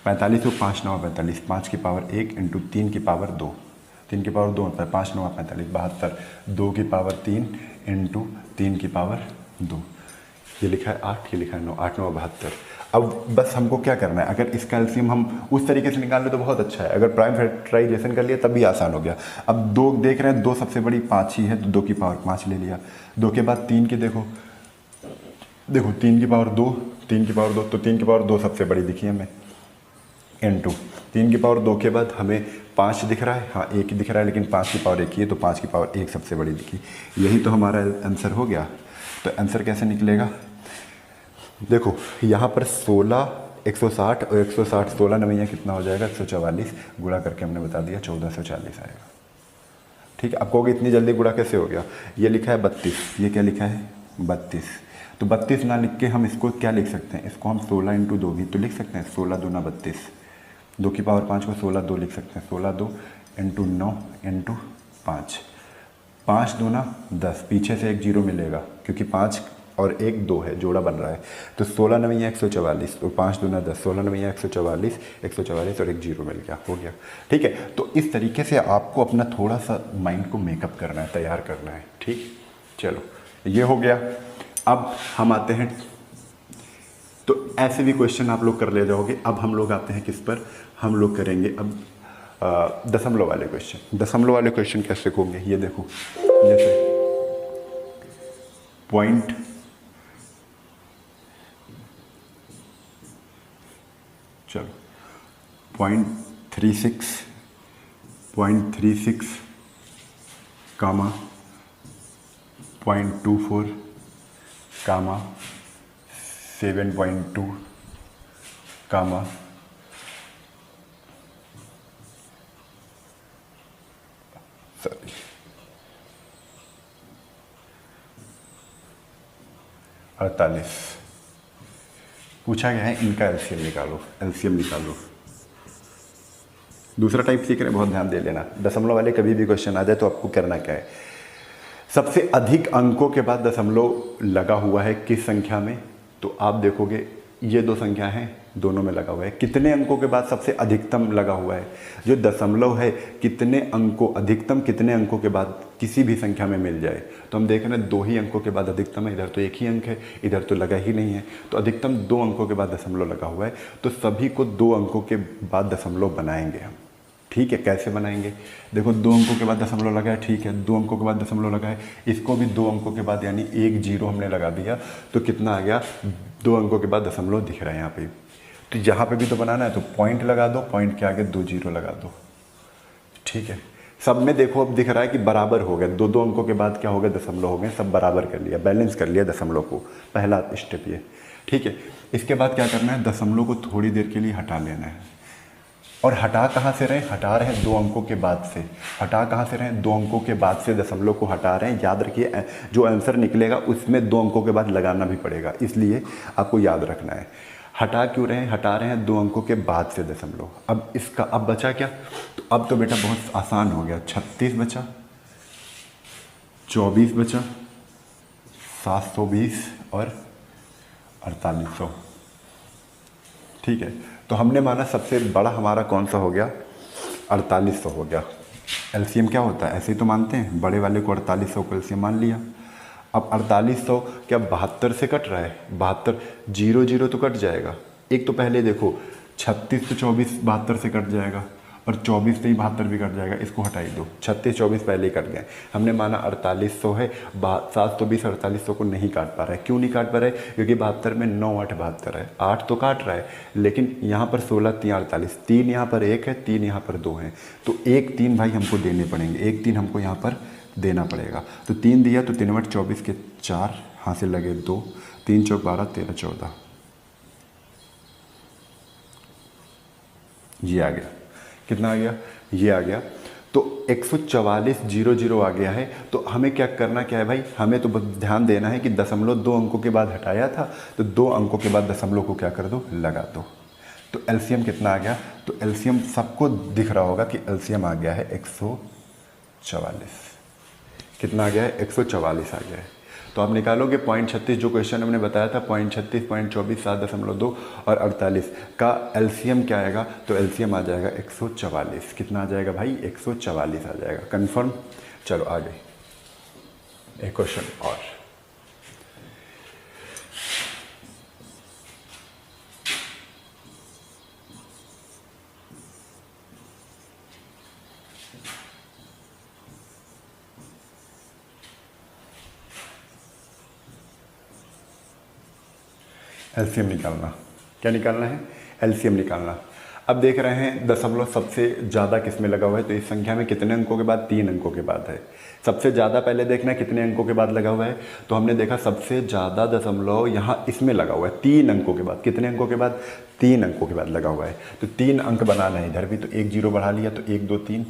Speaker 1: 45 को 5 9 45, 5 की पावर 1 इंटू 3 की पावर 2, 3 की पावर 2 होता है, 5 9 45, 72, 2 की पावर 3 इंटू 3 की पावर 2, ये लिखा है 8, ये लिखा है 9, 8 9 72। अब बस हमको क्या करना है, अगर इसका एलसीएम हम उस तरीके से निकाल ले तो बहुत अच्छा है, अगर प्राइम फैक्टराइजेशन कर लिया तब भी आसान हो गया। अब 2 देख रहे हैं, 2 सबसे बड़ी 5 ही है, तो 2 की पावर 5 ले लिया। 2 के बाद 3 की, देखो 3 की पावर 2, 3 की पावर 2, तो 3 की पावर 2 सबसे बड़ी दिखी हमें, इंटू 3 की पावर 2 के बाद हमें 5 दिख रहा है, हाँ 1 दिख रहा है, लेकिन 5 की पावर 1 ही है, तो 5 की पावर 1 सबसे बड़ी दिखी। यही तो हमारा आंसर हो गया। तो आंसर कैसे निकलेगा, देखो यहाँ पर 16 160 और 160, 16 नवैया कितना हो जाएगा, 144, गुणा करके हमने बता दिया 1440 आएगा, ठीक है। अब कहोगे इतनी जल्दी गुणा कैसे हो गया, ये लिखा है 32, ये क्या लिखा है 32, तो 32 ना लिख के हम इसको क्या लिख सकते हैं, इसको हम 16 इंटू 2 भी तो लिख सकते हैं, 16 2 ना 32, 2 की पावर 5 को 16 2 लिख सकते हैं, 16 2 इंटू 9 इंटू 5, 5 2 ना 10, पीछे से एक जीरो मिलेगा क्योंकि 5 और 1 2 है, जोड़ा बन रहा है, तो 16 नवैया 144, तो 5 2 ना 10, 16 नवैया 144, 144 और एक जीरो मिल गया, हो गया, ठीक है। तो इस तरीके से आपको अपना थोड़ा सा माइंड को मेकअप करना है, तैयार करना है, ठीक। चलो ये हो गया। अब हम आते हैं, तो ऐसे भी क्वेश्चन आप लोग कर ले जाओगे। अब हम लोग आते हैं किस पर, हम लोग करेंगे अब दशमलव वाले क्वेश्चन। दशमलव वाले क्वेश्चन कैसे होंगे, ये देखो, जैसे पॉइंट चलो 0.36 0.36 कामा 0.24 कामा 7.2 कामा 48, पूछा गया है इनका एलसीएम निकालो, एलसीएम निकालो। दूसरा टाइप सीख रहे हैं, बहुत ध्यान दे लेना। दशमलव वाले कभी भी क्वेश्चन आ जाए तो आपको करना क्या है, सबसे अधिक अंकों के बाद दशमलव लगा हुआ है किस संख्या में, तो आप देखोगे ये दो संख्या हैं, दोनों में लगा हुआ है। कितने अंकों के बाद सबसे अधिकतम लगा हुआ है, जो दशमलव है कितने अंकों, अधिकतम कितने अंकों के बाद किसी भी संख्या में मिल जाए, तो हम देख रहे हैं 2 ही अंकों के बाद अधिकतम है, इधर तो 1 ही अंक है, इधर तो लगा ही नहीं है, तो अधिकतम 2 अंकों के बाद दशमलव लगा हुआ है, तो सभी को 2 अंकों के बाद दशमलव बनाएंगे हम। ठीक है, कैसे बनाएंगे, देखो 2 अंकों के बाद दशमलव लगा है, ठीक है, 2 अंकों के बाद दशमलव लगा है, इसको भी 2 अंकों के बाद यानी 1 0 हमने लगा दिया, तो कितना आ गया, 2 अंकों के बाद दशमलव दिख रहा है यहाँ पे। तो यहाँ पे भी तो बनाना है, तो पॉइंट लगा दो, पॉइंट के आगे 2 0 लगा दो। ठीक है, सब में देखो अब दिख रहा है कि बराबर हो गया, 2 अंकों के बाद क्या हो गया, दशमलव हो गए, सब बराबर कर लिया, बैलेंस कर लिया दशमलव को, पहला स्टेप ये। ठीक है, इसके बाद क्या करना है, दशमलव को थोड़ी देर के लिए हटा लेना है। और हटा कहाँ से रहे, हटा रहे हैं 2 अंकों के बाद से, हटा कहाँ से रहे हैं, 2 अंकों के बाद से दशमलव को हटा रहे हैं। याद रखिए जो आंसर निकलेगा उसमें 2 अंकों के बाद लगाना भी पड़ेगा, इसलिए आपको याद रखना है। हटा क्यों रहे हैं, हटा रहे हैं 2 अंकों के बाद से दशमलव। अब इसका अब बचा क्या, तो अब तो बेटा बहुत आसान हो गया, 36 बचा, 24 बचा, 720 और 4800। ठीक है, तो हमने माना सबसे बड़ा हमारा कौन सा हो गया, 4800 हो गया। एलसीएम क्या होता है, ऐसे ही तो मानते हैं, बड़े वाले को 4800 को एलसीएम मान लिया। अब 4800 क्या 72 से कट रहा है, 72 0 0 तो कट जाएगा, एक तो पहले देखो 36 तो 24 72 से कट जाएगा, और 24 से ही 72 भी कट जाएगा, इसको हटा ही दो, 36 24 पहले ही कट गए। हमने माना 4800 है, 720 4800 को नहीं काट पा रहा है, क्यों नहीं काट पा रहा है, क्योंकि 72 में 9 8 72 है, 8 तो काट रहा है, लेकिन यहाँ पर 16 3 48, 3 यहाँ पर 1 है, 3 यहाँ पर 2 है, तो 1 3 भाई हमको देने पड़ेंगे, 1 3 हमको यहाँ पर देना पड़ेगा। तो 3 दिया तो 3 × 24 के 4, यहाँ से लगे 2, 3 चौक 12 13 14, ये आ गया, कितना आ गया, ये आ गया। तो 144 0 0 आ गया है। तो हमें क्या करना क्या है भाई, हमें तो बस ध्यान देना है कि दशमलव 2 अंकों के बाद हटाया था, तो 2 अंकों के बाद दशमलव को क्या कर दो, लगा दो। तो एलसीएम कितना आ गया, तो एलसीएम सबको दिख रहा होगा कि एलसीएम आ गया है 144। कितना आ गया है, 144 आ गया है। तो आप निकालोगे 0.36, जो क्वेश्चन हमने बताया था 0.36 0.24 7.2 और 48 का एलसीएम क्या आएगा, तो एलसीएम आ जाएगा 144। कितना आ जाएगा भाई, 144 आ जाएगा, कंफर्म। चलो आगे एक क्वेश्चन और। एलसीएम निकालना, क्या निकालना है, एलसीएम निकालना। अब देख रहे हैं दशमलव सबसे ज़्यादा किस में लगा हुआ है, तो इस संख्या में कितने अंकों के बाद, 3 अंकों के बाद है। सबसे ज़्यादा पहले देखना है कितने अंकों के बाद लगा हुआ है, तो हमने देखा सबसे ज़्यादा दशमलव यहाँ इसमें लगा हुआ है 3 अंकों के बाद। कितने अंकों के बाद, 3 अंकों के बाद लगा हुआ है। तो 3 अंक बनाना है, इधर भी तो 1 0 बढ़ा लिया, तो 1 2 3,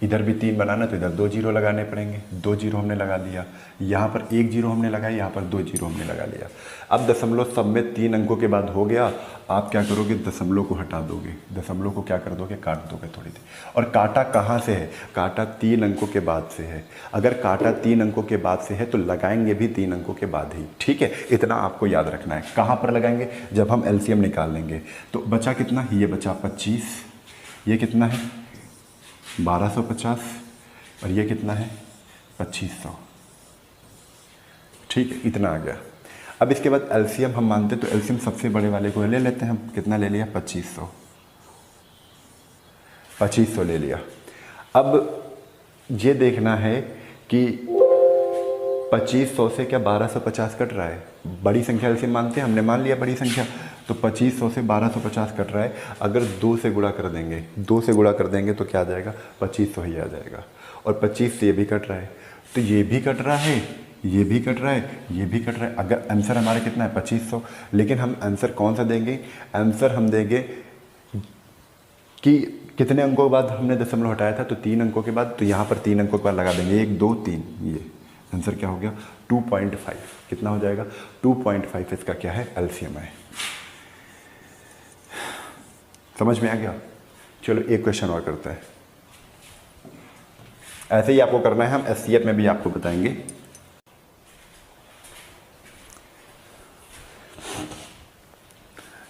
Speaker 1: इधर भी 3 बनाना तो इधर 2 0 लगाने पड़ेंगे, 2 0 हमने लगा दिया, यहाँ पर 1 0 हमने लगाया, यहाँ पर 2 0 हमने लगा लिया। अब दशमलव सब में 3 अंकों के बाद हो गया, आप क्या करोगे, दशमलव को हटा दोगे, दशमलव को क्या कर दोगे, काट दोगे थोड़ी देर। और काटा कहाँ से है, काटा 3 अंकों के बाद से है। अगर काटा 3 अंकों के बाद से है तो लगाएंगे भी 3 अंकों के बाद ही। ठीक है, इतना आपको याद रखना है। कहाँ पर लगाएंगे, जब हम एलसीएम निकाल लेंगे। तो बचा कितना, ये बचा 25, ये कितना है 1250, और ये कितना है 2500। ठीक है, इतना आ गया। अब इसके बाद एलसीएम हम मानते तो एलसीएम सबसे बड़े वाले को ले लेते हैं हम। कितना ले लिया, 2500 ले लिया। अब ये देखना है कि 2500 से क्या 1250 कट रहा है। बड़ी संख्या एलसीएम मानते हैं, हमने मान लिया बड़ी संख्या, तो 2500 से 1250 कट रहा है। अगर 2 से गुणा कर देंगे, 2 से गुणा कर देंगे तो क्या आ जाएगा, 2500 ही आ जाएगा। और 25 से ये भी कट रहा है, तो ये भी कट रहा है, ये भी कट रहा है, ये भी कट रहा है। अगर आंसर हमारा कितना है 2500, लेकिन हम आंसर कौन सा देंगे, आंसर हम देंगे कि कितने अंकों के बाद हमने दशमलव हटाया था, तो 3 अंकों के बाद। तो यहाँ पर 3 अंकों के बाद लगा देंगे 1 2 3, ये आंसर क्या हो गया 2.5। कितना हो जाएगा 2.5, इसका क्या है एलसीएम है। समझ में आ गया? चलो एक क्वेश्चन और करते हैं। ऐसे ही आपको करना है, हम एससीएफ में भी आपको बताएंगे।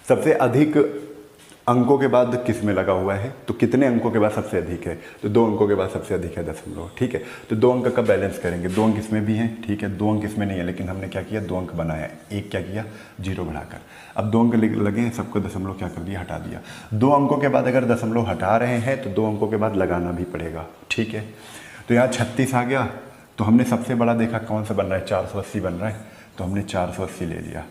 Speaker 1: सबसे अधिक अंकों के बाद किस में लगा हुआ है, तो कितने अंकों के बाद सबसे अधिक है, तो 2 अंकों के बाद सबसे अधिक है दशमलव। ठीक है, तो 2 अंक का बैलेंस करेंगे, 2 अंक इसमें भी हैं, ठीक है, 2 अंक इसमें नहीं है, लेकिन हमने क्या किया, 2 अंक बनाया, एक क्या किया, 0 बढ़ाकर। अब 2 अंक लगे हैं, सबको दशमलव क्या कर दिया, हटा दिया। 2 अंकों के बाद अगर दशमलव हटा रहे हैं तो 2 अंकों के बाद लगाना भी पड़ेगा। ठीक है, तो यहाँ 36 आ गया, तो हमने सबसे बड़ा देखा कौन सा बन रहा है, 480 बन रहा है, तो हमने 480 ले लिया।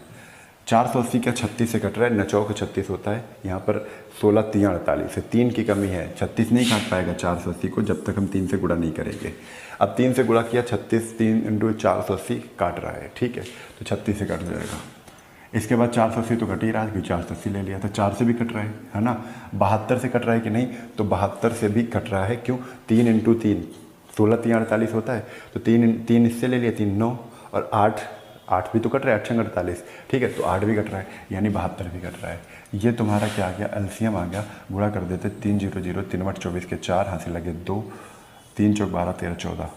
Speaker 1: 480 क्या 36 से कट रहा है, नचौक 36 होता है, यहाँ पर 16 3 48 है, 3 की कमी है, 36 नहीं काट पाएगा 480 को जब तक हम 3 से गुणा नहीं करेंगे। अब 3 से गुणा किया, 36 3 × 480 काट रहा है, ठीक है, तो 36 से कट जाएगा। इसके बाद 480 तो कट ही रहा है क्योंकि 480 ले लिया था, 4 से भी कट रहा है ना, 72 से कट रहा है कि नहीं, तो 72 से भी कट रहा है, क्यों, 3 × 3 16 3 48 होता है, तो 3 इससे ले लिया, 3 9 और 8 भी तो कट रहा है, 8 × 48, ठीक है, तो 8 भी कट रहा है, यानी 72 भी कट रहा है। ये तुम्हारा क्या आ गया, एलसीएम आ गया, गुणा कर देते, 3 0 0 3 8 24 के 4 हासिल लगे 2, 3 चौक 12 13 14,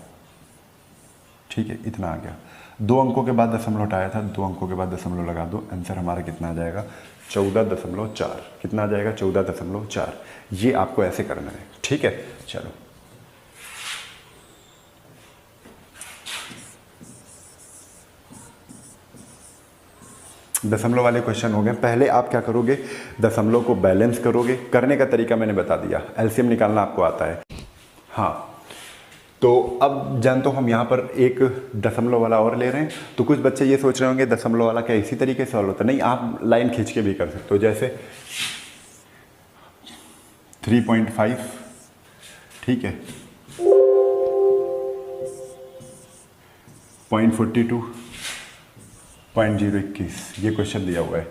Speaker 1: ठीक है, इतना आ गया। 2 अंकों के बाद दशमलव हटाया था, 2 अंकों के बाद दशमलव लगा दो, आंसर हमारा कितना आ जाएगा, 14.4। कितना आ जाएगा, 14.4। ये आपको ऐसे करना है, ठीक है। चलो दशमलव वाले क्वेश्चन हो गए। पहले आप क्या करोगे, दशमलव को बैलेंस करोगे, करने का तरीका मैंने बता दिया, एलसीएम निकालना आपको आता है। हाँ, तो अब जानते हो हम यहाँ पर एक दशमलव वाला और ले रहे हैं, तो कुछ बच्चे ये सोच रहे होंगे दशमलव वाला क्या इसी तरीके से सॉल्व होता है, नहीं, आप लाइन खींच के भी कर सकते हो, जैसे 3.5, ठीक है, 0.42, 0.021, ये क्वेश्चन दिया हुआ है,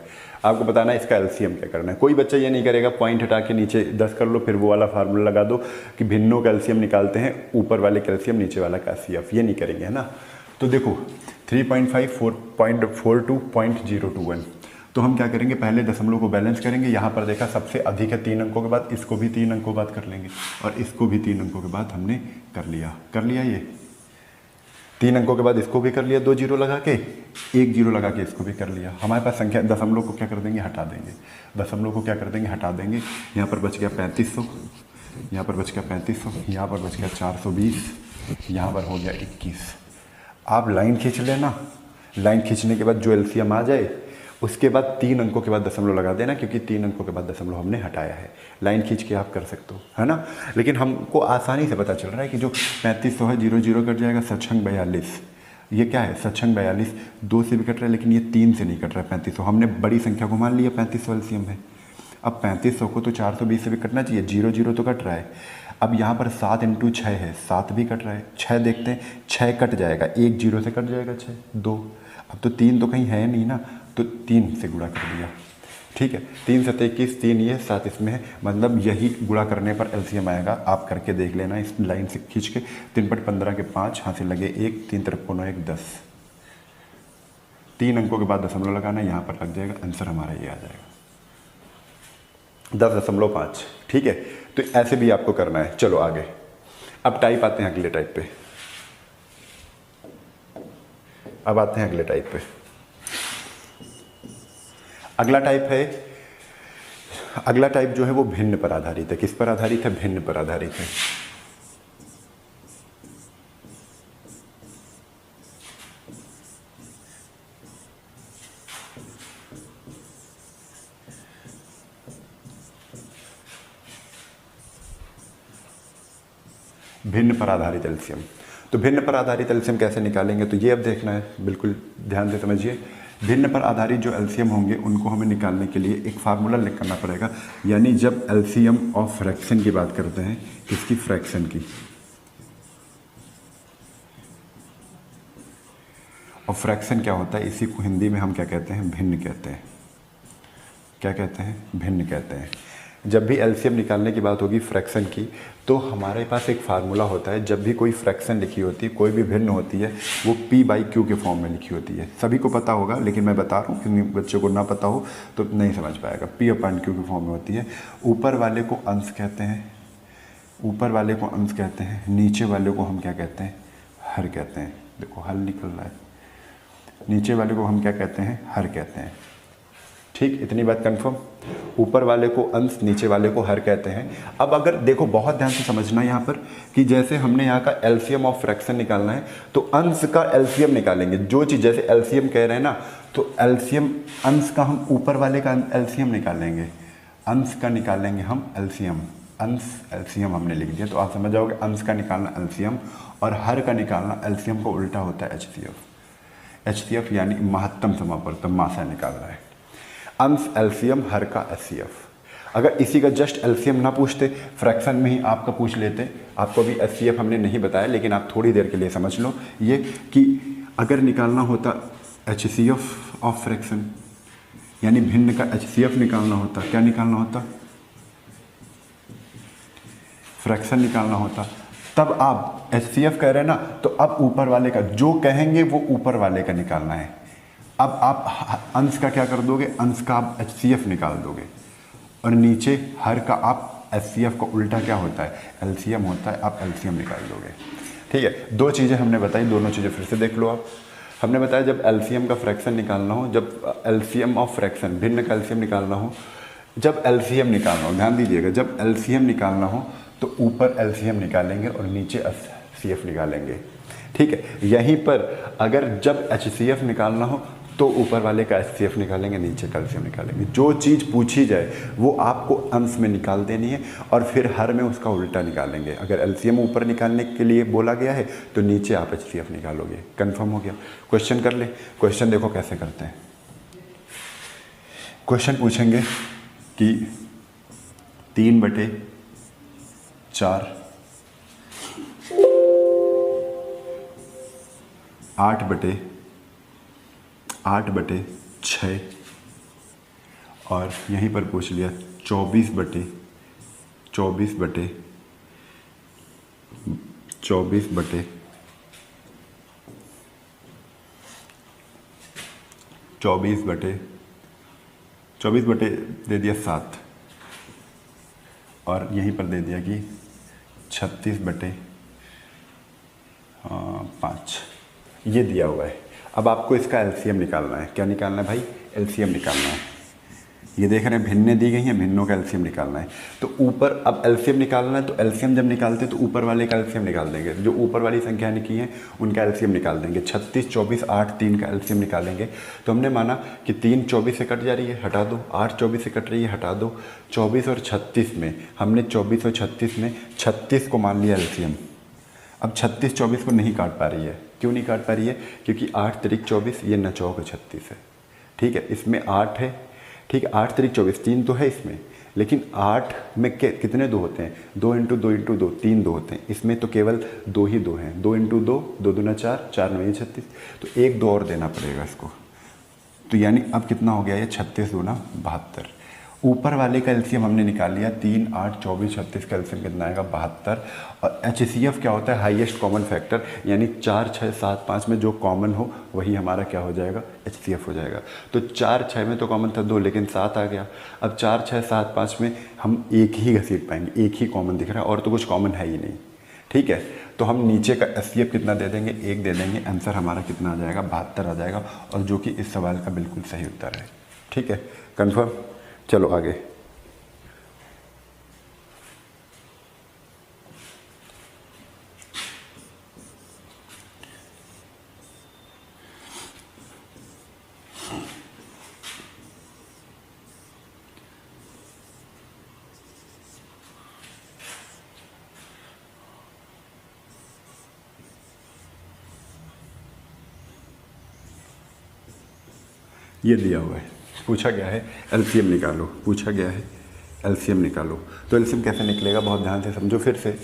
Speaker 1: आपको बताना है इसका एलसीएम क्या करना है। कोई बच्चा ये नहीं करेगा पॉइंट हटा के नीचे 10 कर लो, फिर वो वाला फार्मूला लगा दो कि भिन्नों का एलसीएम निकालते हैं, ऊपर वाले कैल्शियम नीचे वाला का एचसीएफ, ये नहीं करेंगे, है ना। तो देखो 3.5 4.42 0.021, तो हम क्या करेंगे, पहले दशमलव को बैलेंस करेंगे। यहाँ पर देखा सबसे अधिक है 3 अंकों के बाद, इसको भी 3 अंकों बाद कर लेंगे, और इसको भी 3 अंकों के बाद हमने कर लिया ये 3 अंकों के बाद इसको भी कर लिया, 2 जीरो लगा के, 1 जीरो लगा के इसको भी कर लिया। हमारे पास संख्या दशमलव को क्या कर देंगे, हटा देंगे, दशमलव को क्या कर देंगे, हटा देंगे। यहाँ पर बच गया 3500, यहाँ पर बच गया 3500, यहाँ पर बच गया 420, यहाँ पर हो गया 21। आप लाइन खींच लेना, लाइन खींचने के बाद जो एलसीएम आ जाए उसके बाद 3 अंकों के बाद दशमलव लगा देना, क्योंकि 3 अंकों के बाद दशमलव हमने हटाया है। लाइन खींच के आप कर सकते हो, है ना। लेकिन हमको आसानी से पता चल रहा है कि जो 3500 है 0 0 कट जाएगा, सचंग 42, ये क्या है, सचंग 42, 2 से भी कट रहा है, लेकिन ये 3 से नहीं कट रहा है। 3500 हमने बड़ी संख्या को मान लिया, 3500 एलसीएम है। अब 3500 को तो 420 से भी कटना चाहिए, 0 0 तो कट रहा है। अब यहाँ पर 7 × 6 है, 7 भी कट रहा है, 6 देखते हैं, 6 कट जाएगा, 1 0 से कट जाएगा 6, 2, अब तो 3 तो कहीं है नहीं ना, तो 3 से गुणा कर दिया, ठीक है, 3 7 21, 3 ये 7 इसमें है, मतलब यही गुणा करने पर एलसीएम आएगा। आप करके देख लेना इस लाइन से खींच के, 3 × 15 के 5 हासिल लगे 1, 3 × 9 1 10, 3 अंकों के बाद दशमलव लगाना, यहाँ पर लग जाएगा, आंसर हमारा ये आ जाएगा 10.5, ठीक है। तो ऐसे भी आपको करना है। चलो आगे, अब टाइप आते हैं अगले टाइप पे, अब आते हैं अगले टाइप पे। अगला टाइप है, अगला टाइप जो है वो भिन्न पर आधारित है। किस पर आधारित है, भिन्न पर आधारित है। भिन्न पर आधारित एलसीएम, तो भिन्न पर आधारित एलसीएम कैसे निकालेंगे, तो ये अब देखना है, बिल्कुल ध्यान से समझिए। भिन्न पर आधारित जो एलसीएम होंगे उनको हमें निकालने के लिए एक फार्मूला लिख करना पड़ेगा, यानी जब एलसीएम ऑफ फ्रैक्शन की बात करते हैं, किसकी, फ्रैक्शन की, और फ्रैक्शन क्या होता है, इसी को हिंदी में हम क्या कहते हैं, भिन्न कहते हैं। क्या कहते हैं, भिन्न कहते हैं। जब भी एलसीएम निकालने की बात होगी फ्रैक्शन की, तो हमारे पास एक फार्मूला होता है। जब भी कोई फ्रैक्शन लिखी होती है, कोई भी भिन्न होती है, वो P/Q के फॉर्म में लिखी होती है। सभी को पता होगा, लेकिन मैं बता रहा हूँ क्योंकि बच्चों को ना पता हो तो नहीं समझ पाएगा। P/Q के फॉर्म में होती है। ऊपर वाले को अंश कहते हैं, ऊपर वाले को अंश कहते हैं, नीचे वाले को हम क्या कहते हैं, हर कहते हैं। देखो हल निकल रहा है, नीचे वाले को हम क्या कहते हैं, हर कहते हैं। ठीक, इतनी बात कंफर्म। ऊपर वाले को अंश, नीचे वाले को हर कहते हैं। अब अगर देखो, बहुत ध्यान से समझना यहाँ पर कि जैसे हमने यहाँ का एलसीएम ऑफ फ्रैक्शन निकालना है, तो अंश का एलसीएम निकालेंगे। जो चीज़ जैसे एलसीएम कह रहे हैं ना, तो एलसीएम अंश का हम ऊपर वाले का एलसीएम निकालेंगे, अंश का निकालेंगे हम एलसीएम। अंश एलसीएम हमने लिख दिया, तो आप समझ जाओगे अंश का निकालना एलसीएम और हर का निकालना एलसीएम को उल्टा होता है एचसीएफ। एचसीएफ यानी महत्तम समापवर्तन मात्रा निकालना है। अंश एलसीएम, हर का एचसीएफ। अगर इसी का जस्ट एलसीएम ना पूछते, फ्रैक्शन में ही आपका पूछ लेते, आपको भी एचसीएफ हमने नहीं बताया, लेकिन आप थोड़ी देर के लिए समझ लो ये कि अगर निकालना होता एचसीएफ ऑफ फ्रैक्शन, यानी भिन्न का एचसीएफ निकालना होता, क्या निकालना होता, फ्रैक्शन निकालना होता, तब आप एचसीएफ कह रहे हैं ना, तो अब ऊपर वाले का जो कहेंगे वो ऊपर वाले का निकालना है। अब आप अंश का क्या कर दोगे, अंश का आप एचसीएफ निकाल दोगे, और नीचे हर का आप एचसीएफ को उल्टा क्या होता है, एलसीएम होता है, आप एलसीएम निकाल दोगे। ठीक है, दो चीज़ें हमने बताई, दोनों चीज़ें फिर से देख लो आप। हमने बताया जब एलसीएम का फ्रैक्शन निकालना हो, जब एलसीएम ऑफ फ्रैक्शन भिन्न का एलसीएम निकालना हो, जब एलसीएम निकालना हो, ध्यान दीजिएगा, जब एलसीएम निकालना हो तो ऊपर एलसीएम निकालेंगे और नीचे एचसीएफ निकालेंगे। ठीक है, यहीं पर अगर जब एचसीएफ निकालना हो तो ऊपर वाले का एचसीएफ निकालेंगे, नीचे का एलसीएम निकालेंगे। जो चीज़ पूछी जाए वो आपको अंश में निकाल देनी है और फिर हर में उसका उल्टा निकालेंगे। अगर एलसीएम ऊपर निकालने के लिए बोला गया है तो नीचे आप एचसीएफ निकालोगे। कंफर्म हो गया? क्वेश्चन कर ले। क्वेश्चन देखो कैसे करते हैं। क्वेश्चन पूछेंगे कि 3/4 8/6 और यहीं पर पूछ लिया 24/24 दे दिया 7 और यहीं पर दे दिया कि 36/5 ये दिया हुआ है। अब आपको इसका एलसीएम निकालना है। क्या निकालना है भाई? एलसीएम निकालना है। ये देख रहे हैं भिन्नें दी गई हैं, भिन्नों का एलसीएम निकालना है। तो ऊपर अब एलसीएम निकालना है, तो एलसीएम जब निकालते हैं तो ऊपर वाले का एलसीएम निकाल देंगे। जो ऊपर वाली संख्या लिखी है उनका एलसीएम निकाल देंगे। 36, 24, 8, 3 का एलसीएम निकालेंगे। तो हमने माना कि 3 24 से कट जा रही है, हटा दो। 8 24 से कट रही है, हटा दो। 24 और 36 में हमने 24 और 36 में 36 को मान लिया एलसीएम। अब 36 24 को नहीं काट पा रही है। क्यों नहीं काट पा रही है? क्योंकि 8 3 24, ये 9 4 36 है। ठीक है, इसमें 8 है। ठीक है, 8 3 24, 3 तो है इसमें, लेकिन 8 में कितने 2 होते हैं? 2 × 2 × 2 3 2 होते हैं। इसमें तो केवल 2 ही 2 हैं। 2 × 2 2 दूना 4, 4 9 36, तो 1 2 और देना पड़ेगा इसको। तो यानी अब कितना हो गया ये? 36 दूना 72। ऊपर वाले का एलसीएम हमने निकाल लिया। 3 8 24 36 का एलसीएम कितना आएगा? 72। और एचसीएफ क्या होता है? हाईएस्ट कॉमन फैक्टर, यानी 4 6 7 5 में जो कॉमन हो वही हमारा क्या हो जाएगा? एचसीएफ हो जाएगा। तो 4 6 में तो कॉमन था 2, लेकिन 7 आ गया। अब 4 6 7 5 में हम एक ही घसीट पाएंगे, एक ही कॉमन दिख रहा है और तो कुछ कॉमन है ही नहीं। ठीक है, तो हम नीचे का एचसीएफ कितना दे देंगे? 1 दे देंगे। आंसर हमारा कितना आ जाएगा? 72 आ जाएगा, और जो कि इस सवाल का बिल्कुल सही उत्तर है। ठीक है, कन्फर्म। चलो आगे। ये दिया हुआ है, पूछा गया है एलसीएम निकालो। पूछा गया है एलसीएम निकालो। तो एलसीएम कैसे निकलेगा, बहुत ध्यान से समझो फिर से।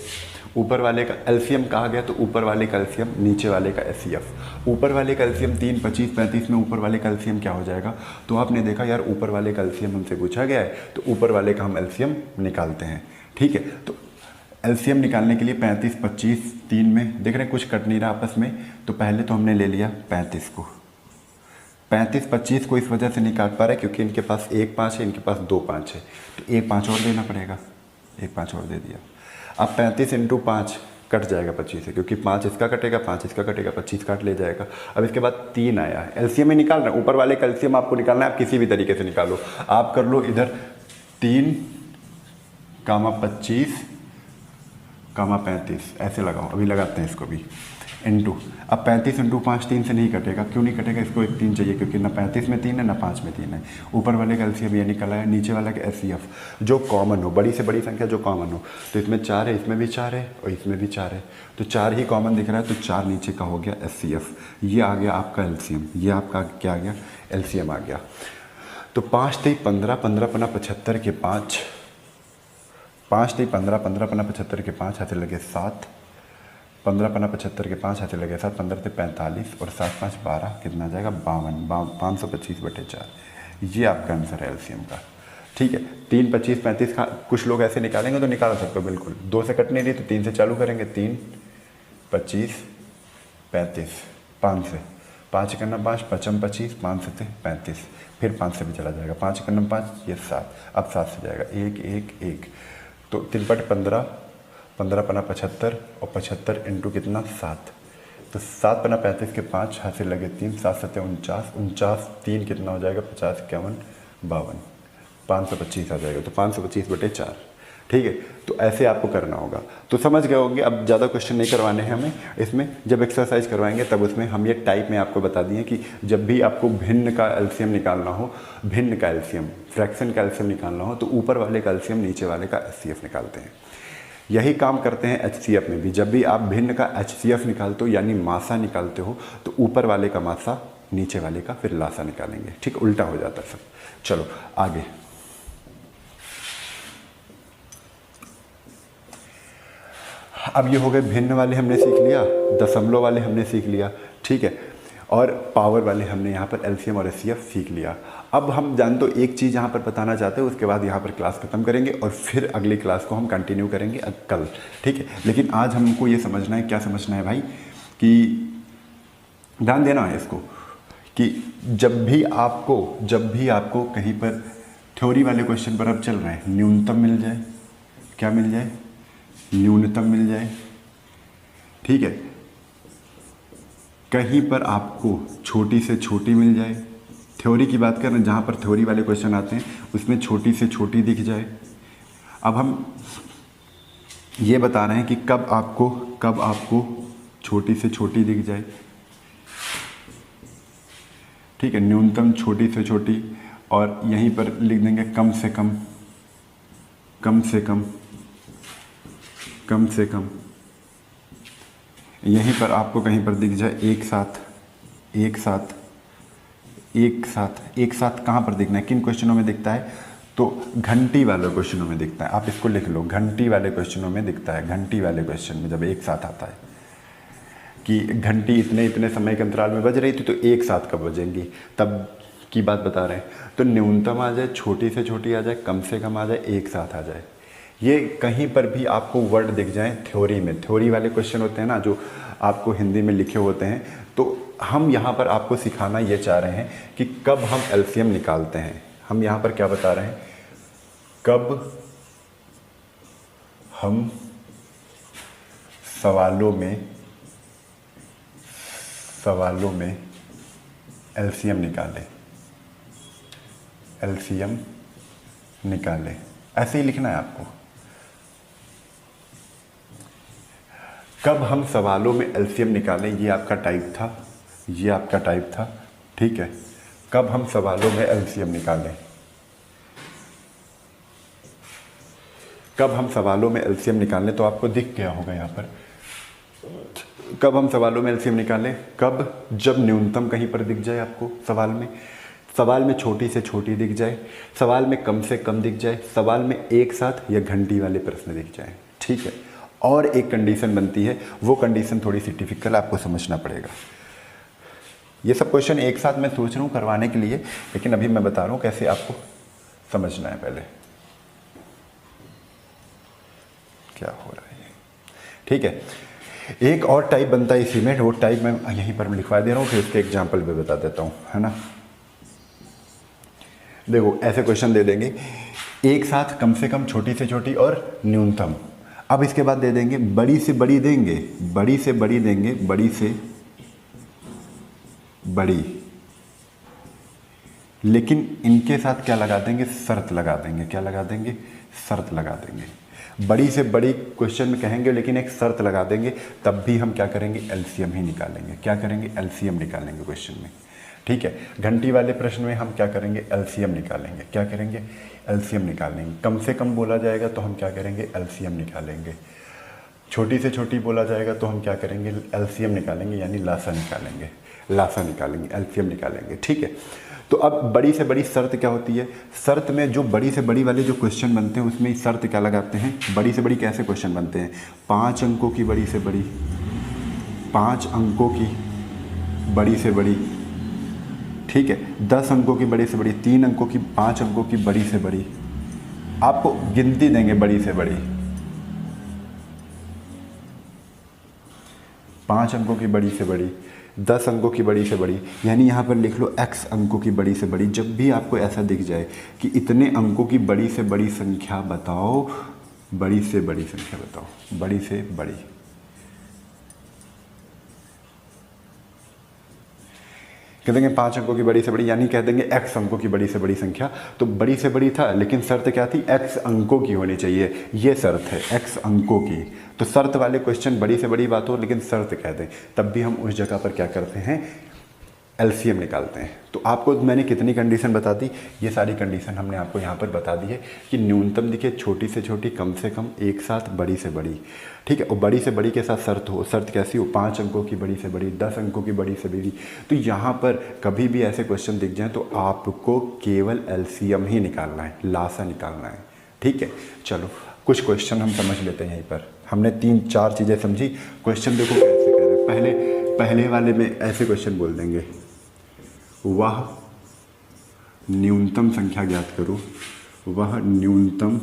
Speaker 1: ऊपर वाले का एलसीएम कहा गया तो ऊपर वाले का एलसीएम, नीचे वाले का एचसीएफ। ऊपर वाले का एलसीएम 3, 25, 35 में ऊपर वाले का एलसीएम क्या हो जाएगा। तो आपने देखा यार ऊपर वाले का एलसीएम हमसे पूछा गया है तो ऊपर वाले का हम एलसीएम निकालते हैं। ठीक है, तो एलसीएम निकालने के लिए 35, 25, 3 में देख रहे हैं कुछ कट नहीं रहा आपस में, तो पहले तो हमने ले लिया 35 को। 35, 25 को इस वजह से नहीं काट पा रहे क्योंकि इनके पास 1 5 है, इनके पास 2 5 है, तो 1 5 और देना पड़ेगा। 1 5 और दे दिया। अब 35 × 5 कट जाएगा 25 से, क्योंकि 5 इसका कटेगा, 5 इसका कटेगा, 25 काट ले जाएगा। अब इसके बाद 3 आया है, एलसीएम में निकाल रहे हैं, ऊपर वाले का एलसीएम आपको निकालना है, आप किसी भी तरीके से निकालो। आप कर लो इधर 3, 25, 35 ऐसे लगाओ, अभी लगाते हैं इसको भी इनटू। अब 35 × 5 3 से नहीं कटेगा, क्यों नहीं कटेगा, इसको एक 3 चाहिए क्योंकि ना 35 में 3 है ना 5 में 3 है। ऊपर वाले का एलसीएम ये निकला है, नीचे वाला का एचसीएफ जो कॉमन हो, बड़ी से बड़ी संख्या जो कॉमन हो। तो इसमें 4 है, इसमें भी 4 है और इसमें भी 4 है, तो 4 ही कॉमन दिख रहा है, तो 4 नीचे का हो गया एचसीएफ। ये आ गया आपका एलसीएम, ये आपका क्या आ गया, एलसीएम आ गया। तो 5 3 15, 15 पना 75 के 5, 5 3 15, 15 पना 75 के 5 हाथे लगे 7, 15 पना 75 के 5 हाथे लगे 7, 15 से 45 और 7 5 12, कितना आ जाएगा 52, 525/4। ये आपका आंसर है एलसीएम का। ठीक है, 3 25 35 का कुछ लोग ऐसे निकालेंगे तो निकाल सकते हो बिल्कुल। 2 से कट नहीं रही तो 3 से चालू करेंगे, 3 25 35, 5 से 5 करना 5, 5 25, 5 से 35, फिर 5 से भी चला जाएगा, 5 करना 5, ये 7, अब 7 से जाएगा 1 1 1, तो 3 × 15, 15 पना 75 और 75 इंटू कितना 7, तो 7 पना 35 के 5 हाथ से लगे 3, 7 7 49, 49 3 कितना हो जाएगा 50 51 52, 525 आ जाएगा, तो 525/4। ठीक है, तो ऐसे आपको करना होगा। तो समझ गए होंगे, अब ज़्यादा क्वेश्चन नहीं करवाने हैं हमें इसमें। जब एक्सरसाइज करवाएंगे तब उसमें हम ये टाइप में आपको बता दिए कि जब भी आपको भिन्न का एलसीएम निकालना हो, भिन्न का एलसीएम, फ्रैक्शन का एलसीएम निकालना हो, तो ऊपर वाले का एलसीएम नीचे वाले का एचसीएफ निकालते हैं। यही काम करते हैं एचसीएफ में भी। जब भी आप भिन्न का एचसीएफ निकालते हो यानी मासा निकालते हो, तो ऊपर वाले का मासा, नीचे वाले का फिर लासा निकालेंगे। ठीक, उल्टा हो जाता है सब। चलो आगे। अब ये हो गए भिन्न वाले हमने सीख लिया, दशमलव वाले हमने सीख लिया, ठीक है, और पावर वाले हमने यहाँ पर एलसीएम और एचसीएफ सीख लिया। अब हम जान तो एक चीज़ यहाँ पर बताना चाहते हैं, उसके बाद यहाँ पर क्लास खत्म करेंगे और फिर अगली क्लास को हम कंटिन्यू करेंगे कल। ठीक है, लेकिन आज हमको ये समझना है, क्या समझना है भाई, कि ध्यान देना है इसको, कि जब भी आपको कहीं पर थ्योरी वाले क्वेश्चन पर अब चल रहे हैं, न्यूनतम मिल जाए, क्या मिल जाए, न्यूनतम मिल जाए। ठीक है, कहीं पर आपको छोटी से छोटी मिल जाए, थ्योरी की बात कर रहे हैं, जहाँ पर थ्योरी वाले क्वेश्चन आते हैं उसमें छोटी से छोटी दिख जाए। अब हम ये बता रहे हैं कि कब आपको छोटी से छोटी दिख जाए। ठीक है, न्यूनतम छोटी से छोटी, और यहीं पर लिख देंगे कम से कम, कम से कम, कम से कम। यहीं पर आपको कहीं पर दिख जाए एक साथ, एक साथ, एक साथ। एक साथ कहाँ पर दिखना है, किन क्वेश्चनों में दिखता है, तो घंटी वाले क्वेश्चनों में दिखता है। आप इसको लिख लो, घंटी वाले क्वेश्चनों में दिखता है। घंटी वाले क्वेश्चन में जब एक साथ आता है कि घंटी इतने इतने समय के अंतराल में बज रही थी, तो एक साथ कब बजेंगी, तब की बात बता रहे हैं। तो न्यूनतम आ जाए, छोटी से छोटी आ जाए, कम से कम आ जाए, एक साथ आ जाए। ये कहीं पर भी आपको वर्ड दिख जाए थ्योरी में, थ्योरी वाले क्वेश्चन होते हैं ना जो आपको हिंदी में लिखे होते हैं, तो हम यहाँ पर आपको सिखाना ये चाह रहे हैं कि कब हम एलसीएम निकालते हैं। हम यहाँ पर क्या बता रहे हैं, कब हम सवालों में एलसीएम निकालें, एलसीएम निकालें, ऐसे ही लिखना है आपको। कब हम सवालों में एलसीएम निकालें, ये आपका टाइप था, ये आपका टाइप था। ठीक है, कब हम सवालों में एलसीएम निकालें, कब हम सवालों में एलसीएम निकालें, तो आपको दिख गया होगा यहाँ पर। कब हम सवालों में एलसीएम निकालें, कब, जब न्यूनतम कहीं पर दिख जाए आपको सवाल में। सवाल में छोटी से छोटी दिख जाए, सवाल में कम से कम दिख जाए, सवाल में एक साथ या घंटी वाले प्रश्न दिख जाए, ठीक है। और एक कंडीशन बनती है, वो कंडीशन थोड़ी सी टिपिकल आपको समझना पड़ेगा। ये सब क्वेश्चन एक साथ मैं सोच रहा हूँ करवाने के लिए, लेकिन अभी मैं बता रहा हूँ कैसे आपको समझना है। पहले क्या हो रहा है, ठीक है। एक और टाइप बनता है इसी में, वो टाइप मैं यहीं पर लिखवा दे रहा हूँ, फिर उसके एग्जाम्पल भी बता देता हूँ, है ना। देखो ऐसे क्वेश्चन दे देंगे, एक साथ कम से कम, छोटी से छोटी और न्यूनतम। अब इसके बाद दे देंगे बड़ी से बड़ी देंगे, बड़ी से बड़ी देंगे, बड़ी से बड़ी, लेकिन इनके साथ क्या लगा देंगे, शर्त लगा देंगे। क्या लगा देंगे, शर्त लगा देंगे। बड़ी से बड़ी क्वेश्चन में कहेंगे लेकिन एक शर्त लगा देंगे, तब भी हम क्या करेंगे, एलसीएम ही निकालेंगे। क्या करेंगे, एलसीएम निकालेंगे क्वेश्चन में, ठीक है। घंटी वाले प्रश्न में हम क्या करेंगे, एलसीएम निकालेंगे। क्या करेंगे, एलसीएम निकालेंगे। कम से कम बोला जाएगा तो हम क्या करेंगे, एलसीएम निकालेंगे। छोटी से छोटी बोला जाएगा तो हम क्या करेंगे, एलसीएम निकालेंगे, यानी लासा निकालेंगे, लासा निकालेंगे, एलसीएम निकालेंगे, ठीक है। तो अब बड़ी से बड़ी शर्त क्या होती है, शर्त में जो बड़ी से बड़ी वाले जो क्वेश्चन बनते हैं उसमें शर्त क्या लगाते हैं, बड़ी से बड़ी कैसे क्वेश्चन बनते हैं, 5 अंकों की बड़ी से बड़ी, 5 अंकों की बड़ी से बड़ी, ठीक है। 10 अंकों की बड़ी से बड़ी, 3 अंकों की, 5 अंकों की बड़ी से बड़ी, आपको गिनती देंगे बड़ी से बड़ी, 5 अंकों की बड़ी से बड़ी, 10 अंकों की बड़ी से बड़ी, यानी यहाँ पर लिख लो x अंकों की बड़ी से बड़ी। जब भी आपको ऐसा दिख जाए कि इतने अंकों की बड़ी से बड़ी संख्या बताओ, बड़ी से बड़ी संख्या बताओ, बड़ी से बड़ी, कह देंगे 5 अंकों की बड़ी से बड़ी, यानी कह देंगे x अंकों की बड़ी से बड़ी संख्या। तो बड़ी से बड़ी था लेकिन शर्त क्या थी, x अंकों की होनी चाहिए, ये शर्त है, x अंकों की। तो शर्त वाले क्वेश्चन बड़ी से बड़ी बात हो लेकिन शर्त कह दें, तब भी हम उस जगह पर क्या करते हैं, एलसीएम निकालते हैं। तो आपको मैंने कितनी कंडीशन बता दी, ये सारी कंडीशन हमने आपको यहाँ पर बता दी है कि न्यूनतम दिखे, छोटी से छोटी, कम से कम, एक साथ, बड़ी से बड़ी, ठीक है। और बड़ी से बड़ी के साथ शर्त हो, शर्त कैसी हो, 5 अंकों की बड़ी से बड़ी, 10 अंकों की बड़ी से बड़ी। तो यहाँ पर कभी भी ऐसे क्वेश्चन दिख जाए तो आपको केवल एलसीएम ही निकालना है, लासा निकालना है, ठीक है। चलो कुछ क्वेश्चन हम समझ लेते हैं। यहीं पर हमने 3-4 चीज़ें समझी। क्वेश्चन देखो कैसे कह रहे हैं, पहले वाले में ऐसे क्वेश्चन बोल देंगे, वह न्यूनतम संख्या ज्ञात करो, वह न्यूनतम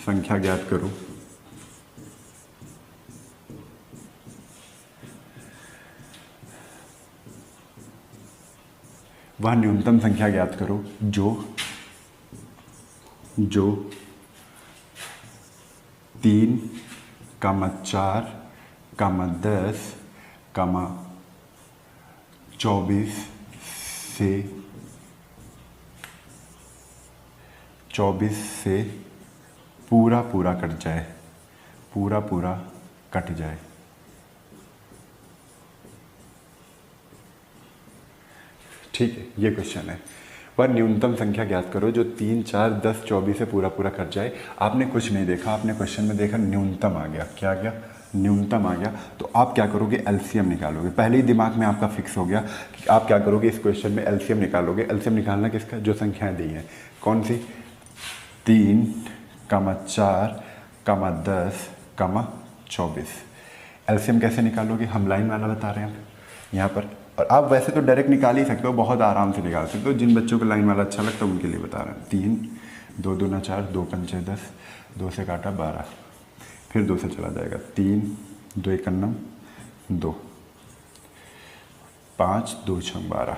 Speaker 1: संख्या ज्ञात करो वह न्यूनतम संख्या ज्ञात करो जो 3, 4, 10, 24 से पूरा कट जाए, पूरा कट जाए। ठीक है, ये क्वेश्चन है। वह न्यूनतम संख्या ज्ञात करो जो 3, 4, 10, 24 से पूरा कट जाए। आपने कुछ नहीं देखा, आपने क्वेश्चन में देखा न्यूनतम आ गया। क्या आ गया, न्यूनतम आ गया। तो आप क्या करोगे, एलसीएम निकालोगे। पहले ही दिमाग में आपका फिक्स हो गया कि आप क्या करोगे, इस क्वेश्चन में एलसीएम निकालोगे। एलसीएम निकालना किसका, जो संख्याएं दी हैं, कौन सी, 3, 4, 10, 24। एलसीएम कैसे निकालोगे, हम लाइन वाला बता रहे हैं यहाँ पर। और आप वैसे तो डायरेक्ट निकाल ही सकते हो, बहुत आराम से निकाल सकते हो। जिन बच्चों को लाइन वाला अच्छा लगता है उनके लिए बता रहे हैं। 3, 2 दूना 4, 2 पंचे 10, 2 से काटा 12, फिर 2 से चला जाएगा 3, 2 एकन्नम 2, 5, 2 छंग 12,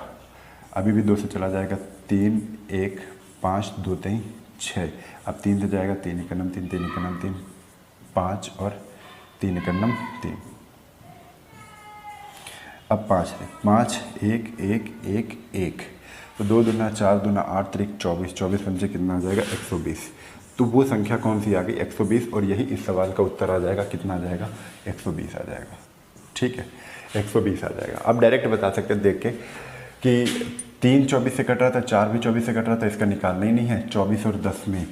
Speaker 1: अभी भी 2 से चला जाएगा 3, 1, 5, 2 3 6, अब 3 से जाएगा 3 एकन्नम 3, 3 एकन्नम 3, 5 और 3 एकन्नम 3, अब 5 है, 5, 1, 1, 1, 1, तो 2 दूना 4, दूना 8, 3 24, 24 पंचे कितना आ जाएगा, 120। तो वो संख्या कौन सी आ गई, 120। और यही इस सवाल का उत्तर आ जाएगा, कितना आ जाएगा, 120 आ जाएगा। ठीक है, 120 आ जाएगा। अब डायरेक्ट बता सकते हैं देख के कि 3 24 से कट रहा था, 4 भी 24 से कट रहा था, इसका निकालना ही नहीं है। 24 और 10 में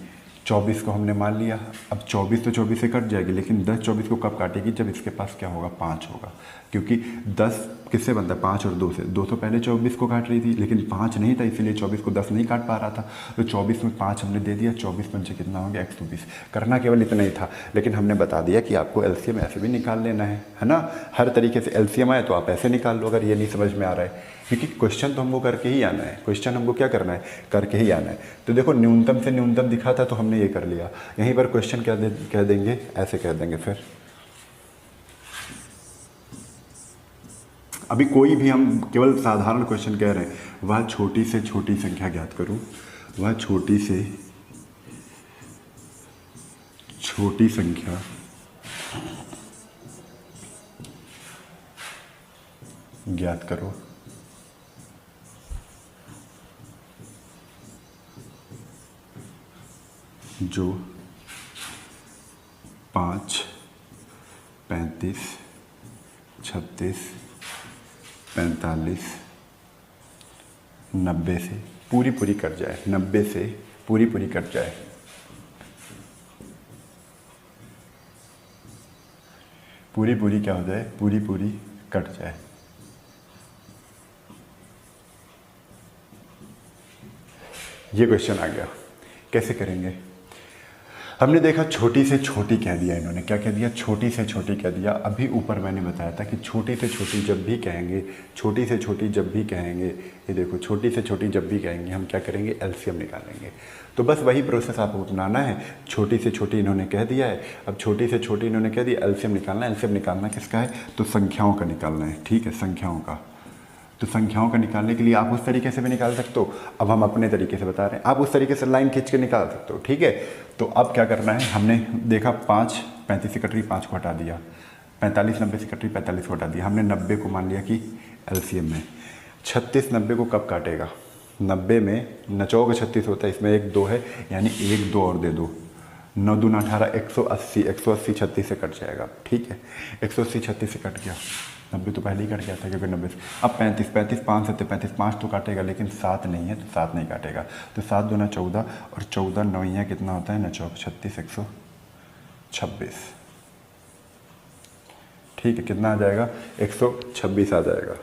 Speaker 1: 24 को हमने मान लिया। अब 24 तो 24 से कट जाएगी, लेकिन 10 24 को कब काटेगी, जब इसके पास क्या होगा, 5 होगा। क्योंकि 10 किससे बनता है, 5 और 2 से। 2 तो पहले 24 को काट रही थी, लेकिन 5 नहीं था, इसीलिए 24 को 10 नहीं काट पा रहा था। तो 24 में 5 हमने दे दिया, 24 पंचे कितना हो गया, 120। करना केवल इतना ही था, लेकिन हमने बता दिया कि आपको एलसीएम ऐसे भी निकाल लेना है ना। हर तरीके से एलसीएम आए तो आप ऐसे निकाल लो, अगर ये नहीं समझ में आ रहा है, क्योंकि क्वेश्चन तो हमको करके ही आना है। क्वेश्चन हमको क्या करना है, करके ही आना है। तो देखो न्यूनतम से न्यूनतम दिखा था तो हमने ये कर लिया। यहीं पर क्वेश्चन क्या कह देंगे, ऐसे कह देंगे। फिर अभी कोई भी हम केवल साधारण क्वेश्चन कह रहे हैं, वह छोटी से छोटी संख्या ज्ञात करूं, वह छोटी से छोटी संख्या ज्ञात करो जो 5, 35, 36, 45, 90 से पूरी कट जाए, 90 से पूरी कट जाए। पूरी क्या हो जाए, पूरी कट जाए। ये क्वेश्चन आ गया। कैसे करेंगे, हमने देखा छोटी से छोटी कह दिया, इन्होंने क्या कह दिया, छोटी से छोटी कह दिया। अभी ऊपर मैंने बताया था कि छोटी से छोटी जब भी कहेंगे, छोटी से छोटी जब भी कहेंगे, ये देखो छोटी से छोटी जब भी कहेंगे हम क्या करेंगे, एलसीएम निकालेंगे। तो बस वही प्रोसेस आपको अपनाना है। छोटी से छोटी इन्होंने कह दिया है, अब छोटी से छोटी इन्होंने कह दिया, एलसीएम निकालना है। एलसीएम निकालना किसका है, तो संख्याओं का निकालना है, ठीक है, संख्याओं का। तो संख्याओं का निकालने के लिए आप उस तरीके से भी निकाल सकते हो, अब हम अपने तरीके से बता रहे हैं, आप उस तरीके से लाइन खींच के निकाल सकते हो, ठीक है। तो अब क्या करना है, हमने देखा 5 35 से कट रही, 5 को हटा दिया, 45 90 से कट रही, 45 को हटा दिया, हमने 90 को मान लिया कि एलसीएम में। 36 90 को कब काटेगा, 90 में नचौग 36 होता है, इसमें 1 2 है, यानी 1 2 और दे दो, 9 दूना 18, 180 36 से कट जाएगा, ठीक है। 180 36 से कट गया, 90 तो पहले ही कट गया था क्योंकि 90 से। अब 35 5 7 35, 5 तो काटेगा, लेकिन 7 नहीं है तो 7 नहीं काटेगा। तो 7 दूना 14 और 14 9 कितना होता है, ना 36 126, ठीक है। कितना आ जाएगा, 126 आ जाएगा।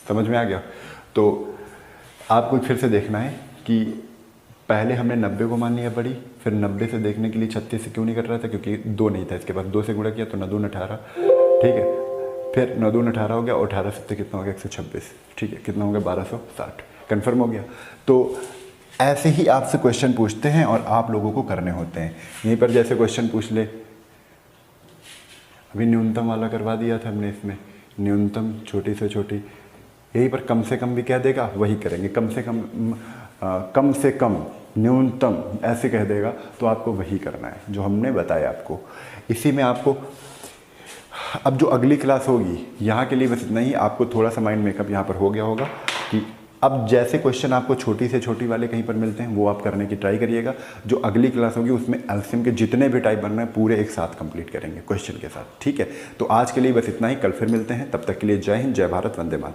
Speaker 1: समझ में आ गया। तो आपको फिर से देखना है कि पहले हमने 90 को मान लिया बड़ी, फिर 90 से देखने के लिए 36 से क्यों नहीं कट रहा था, क्योंकि 2 नहीं था इसके पास, 2 से गुणा किया तो 9 दूना 18, ठीक है। फिर 9 दूना 18 हो गया, और 18 से कितना हो गया, 126, ठीक है। कितना हो गया, 1260, कन्फर्म हो गया। तो ऐसे ही आपसे क्वेश्चन पूछते हैं और आप लोगों को करने होते हैं। यहीं पर जैसे क्वेश्चन पूछ ले, अभी न्यूनतम वाला करवा दिया था हमने, इसमें न्यूनतम छोटी से छोटी, यहीं पर कम से कम भी कह देगा, वही करेंगे। कम से कम न्यूनतम ऐसे कह देगा तो आपको वही करना है जो हमने बताया आपको। इसी में आपको अब जो अगली क्लास होगी, यहाँ के लिए बस इतना ही। आपको थोड़ा सा माइंड मेकअप यहाँ पर हो गया होगा कि अब जैसे क्वेश्चन आपको छोटी से छोटी वाले कहीं पर मिलते हैं वो आप करने की ट्राई करिएगा। जो अगली क्लास होगी उसमें एलसीएम के जितने भी टाइप बनना है पूरे एक साथ कंप्लीट करेंगे क्वेश्चन के साथ, ठीक है। तो आज के लिए बस इतना ही, कल फिर मिलते हैं। तब तक के लिए जय हिंद, जय भारत, वंदे मातरम।